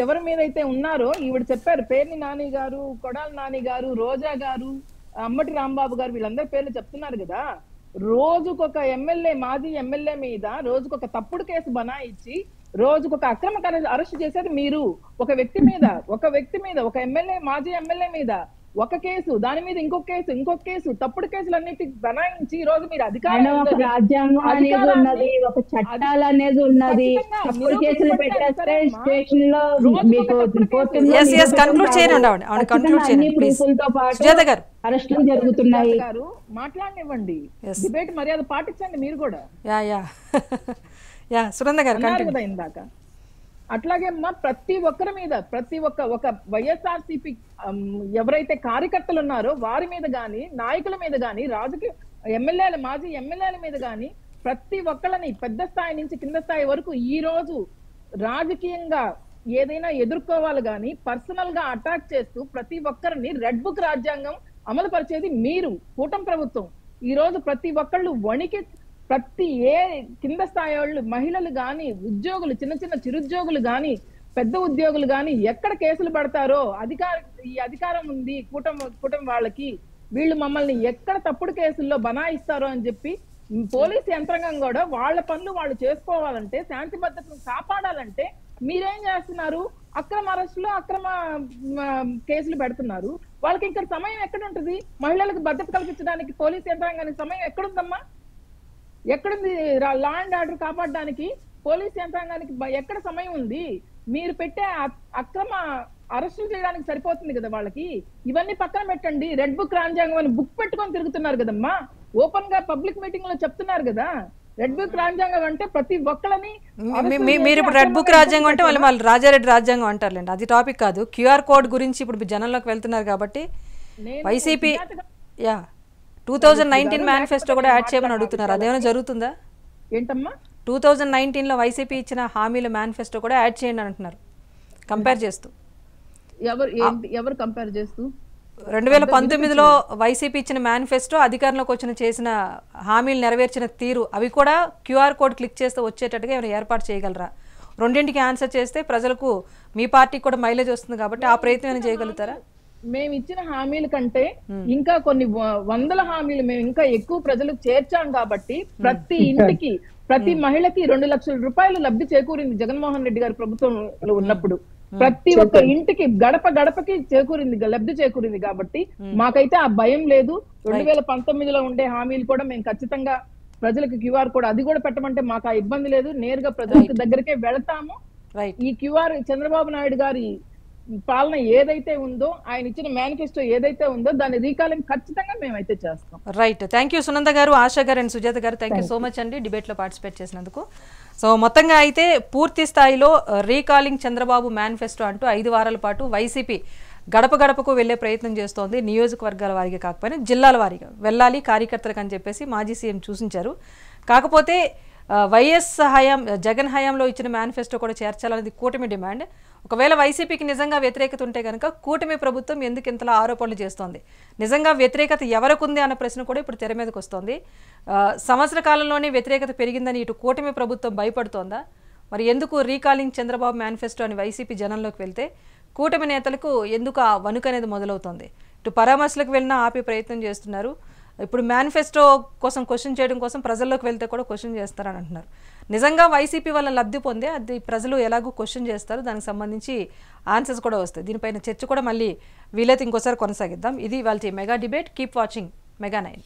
Speaker 2: ఎవరి మీద అయితే ఉన్నారో ఈవిడ చెప్పారు, పేర్ని నాని గారు, కొడాలి నాని గారు, రోజా గారు, అమ్మటి రాంబాబు గారు, వీళ్ళందరి పేర్లు చెప్తున్నారు కదా. రోజుకొక ఎమ్మెల్యే, మాజీ ఎమ్మెల్యే మీద రోజుకొక తప్పుడు కేసు బనాయించి రోజుకొక అక్రమ అరెస్ట్ చేశారు మీరు. ఒక వ్యక్తి మీద ఒక ఎమ్మెల్యే, మాజీ ఎమ్మెల్యే మీద ఒక కేసు, దాని మీద ఇంకొక కేసు, తప్పుడు కేసులన్నిటి బనాయించి ఈ రోజు మీరు
Speaker 4: ఒక రాజ్యాంగం అనేది ఉన్నది, ఒక చట్టాలు అనేది ఉన్నది. తప్పుడు కేసులు పెట్టేస్తే స్టేషన్ లో మీకు అరెస్టులు జరుగుతున్నాయి.
Speaker 2: మాట్లాడనివ్వండి, డిబేట్ మర్యాద పాటించండి మీరు కూడా.
Speaker 1: సునంద గారు
Speaker 2: కదా ఇందాక. అట్లాగే అమ్మా ప్రతి ఒక్కరి మీద, ఒక వైఎస్ఆర్సీపీ ఎవరైతే కార్యకర్తలు ఉన్నారో వారి మీద గాని, నాయకుల మీద గాని, రాజకీయ ఎమ్మెల్యేల, మాజీ ఎమ్మెల్యేల మీద గాని ప్రతి ఒక్కళ్ళని పెద్ద స్థాయి నుంచి కింద స్థాయి వరకు ఈ రోజు రాజకీయంగా ఏదైనా ఎదుర్కోవాలి గాని పర్సనల్ గా అటాక్ చేస్తూ ప్రతి ఒక్కరిని రెడ్ బుక్ రాజ్యాంగం అమలు పరిచేది మీరు, కూటమి ప్రభుత్వం. ఈ రోజు ప్రతి ఒక్కళ్ళు వణికి ప్రతి కింద స్థాయి వాళ్ళు, మహిళలు గాని, ఉద్యోగులు, చిన్న చిరుద్యోగులు గాని, పెద్ద ఉద్యోగులు గాని ఎక్కడ కేసులు పడతారో ఈ అధికారం ఉంది కూటమి వాళ్ళకి, వీళ్ళు మమ్మల్ని ఎక్కడ తప్పుడు కేసుల్లో బనాయిస్తారో అని చెప్పి పోలీస్ యంత్రాంగం కూడా వాళ్ళ పనులు వాళ్ళు చేసుకోవాలంటే, శాంతి భద్రతను కాపాడాలంటే మీరేం చేస్తున్నారు? అక్రమ అరెస్టులు, అక్రమ కేసులు పెడుతున్నారు. వాళ్ళకి ఇంకా సమయం ఎక్కడ ఉంటుంది? మహిళలకు భద్రత కల్పించడానికి పోలీస్ యంత్రాంగానికి సమయం ఎక్కడుందమ్మా? ఎక్కడుంది? లా అండ్ ఆర్డర్ కాపాడడానికి పోలీస్ యంత్రాంగానికి ఎక్కడ సమయం ఉంది? మీరు పెట్టే అక్రమ అరెస్టులు చేయడానికి సరిపోతుంది కదా వాళ్ళకి. ఇవన్నీ పక్కన పెట్టండి. రెడ్ బుక్ రాజ్యాంగం అని బుక్ పెట్టుకొని తిరుగుతున్నారు కదమ్మా. ఓపెన్ గా పబ్లిక్ మీటింగ్ లో చెప్తున్నారు కదా. రెడ్ బుక్ రాజ్యాంగం అంటే ప్రతి ఒక్కళ్ళని
Speaker 1: మీరు ఇప్పుడు రెడ్ బుక్ రాజ్యాంగం అంటే వాళ్ళు రాజారెడ్డి రాజ్యాంగం అంటారులేండి, అది టాపిక్ కాదు. క్యూఆర్ కోడ్ గురించి ఇప్పుడు జనంలోకి వెళ్తున్నారు కాబట్టి వైసీపీ 2019 మేనిఫెస్టో కూడా యాడ్ చేయమని అడుగుతున్నారు. అదేమైనా జరుగుతుందా?
Speaker 2: ఏంటమ్మా
Speaker 1: 2019లో వైసీపీ ఇచ్చిన హామీల మేనిఫెస్టో కూడా యాడ్ చేయండి అంటున్నారు, కంపేర్ చేస్తూ.
Speaker 2: ఎవరు కంపేర్ చేస్తూ?
Speaker 1: 2019లో వైసీపీ ఇచ్చిన మేనిఫెస్టో, అధికారంలోకి వచ్చిన చేసిన హామీలు నెరవేర్చిన తీరు, అవి కూడా క్యూఆర్ కోడ్ క్లిక్ చేస్తే వచ్చేటట్టుగా ఏమైనా ఏర్పాటు చేయగలరా? రెండింటికి ఆన్సర్ చేస్తే ప్రజలకు, మీ పార్టీకి కూడా మైలేజ్ వస్తుంది కాబట్టి ఆ ప్రయత్నం చేయగలుగుతారా?
Speaker 2: మేము ఇచ్చిన హామీల కంటే ఇంకా కొన్ని వందల హామీలు మేము ఇంకా ఎక్కువ ప్రజలకు చేర్చాం కాబట్టి ప్రతి ఇంటికి, ప్రతి మహిళకి 2 లక్షల రూపాయలు లబ్ధి చేకూరింది జగన్మోహన్ రెడ్డి గారి ప్రభుత్వంలో ఉన్నప్పుడు. ప్రతి ఒక్క ఇంటికి గడపకి లబ్ధి చేకూరింది కాబట్టి మాకైతే ఆ భయం లేదు. 2019లో ఉండే హామీలు కూడా మేము ఖచ్చితంగా ప్రజలకు క్యూఆర్ కోడ్ అది కూడా పెట్టమంటే మాకు ఆ ఇబ్బంది లేదు. నేరుగా ప్రజల దగ్గరికే వెళతాము. ఈ క్యూఆర్ చంద్రబాబు నాయుడు గారి పాలన ఏదైతే ఉందో, ఆయన ఇచ్చిన మేనిఫెస్టో ఏదైతే ఉందో దాన్ని రీకాలింగ్ ఖచ్చితంగా మేమైతే చేస్తాం.
Speaker 1: రైట్. థ్యాంక్ యూ సునంద గారు, ఆశా గారు అండ్ సుజాత గారు. థ్యాంక్ యూ సో మచ్ అండి డిబేట్లో పార్టిసిపేట్ చేసినందుకు. సో మొత్తంగా అయితే పూర్తి స్థాయిలో రీకాలింగ్ చంద్రబాబు మేనిఫెస్టో అంటూ 5 వారాల పాటు వైసీపీ గడప గడపకు వెళ్లే ప్రయత్నం చేస్తోంది. నియోజకవర్గాల వారిగా కాకపోయినా జిల్లాల వారిగా వెళ్ళాలి కార్యకర్తలకు అని చెప్పేసి మాజీ సీఎం సూచించారు. కాకపోతే జగన్ హయాంలో ఇచ్చిన మేనిఫెస్టో కూడా చేర్చాలనేది కూటమి డిమాండ్. ఒకవేళ వైసీపీకి నిజంగా వ్యతిరేకత ఉంటే కనుక కూటమి ప్రభుత్వం ఎందుకు ఇంతలా ఆరోపణలు చేస్తోంది, నిజంగా వ్యతిరేకత ఎవరికి ఉంది అన్న ప్రశ్న కూడా ఇప్పుడు తెర మీదకి వస్తోంది. సంవత్సర కాలంలోనే వ్యతిరేకత పెరిగిందని ఇటు కూటమి ప్రభుత్వం భయపడుతోందా? మరి ఎందుకు రీకాలింగ్ చంద్రబాబు మేనిఫెస్టో అని వైసీపీ జనంలోకి వెళ్తే కూటమి నేతలకు ఎందుకు ఆ వణుకు అనేది మొదలవుతోంది? ఇటు పరామర్శలకు వెళ్ళినా ఆపే ప్రయత్నం చేస్తున్నారు. ఇప్పుడు మేనిఫెస్టో కోసం క్వశ్చన్ చేయడం కోసం ప్రజల్లోకి వెళ్తే కూడా క్వశ్చన్ చేస్తారని అంటున్నారు. నిజంగా వైసీపీ వల్ల లబ్ధి పొందే అది ప్రజలు ఎలాగో క్వశ్చన్ చేస్తారు, దానికి సంబంధించి ఆన్సర్స్ కూడా వస్తాయి. దీనిపైన చర్చ కూడా మళ్ళీ వీలైతే ఇంకోసారి కొనసాగిద్దాం. ఇది వాళ్ళ mega debate. Keep watching mega 9.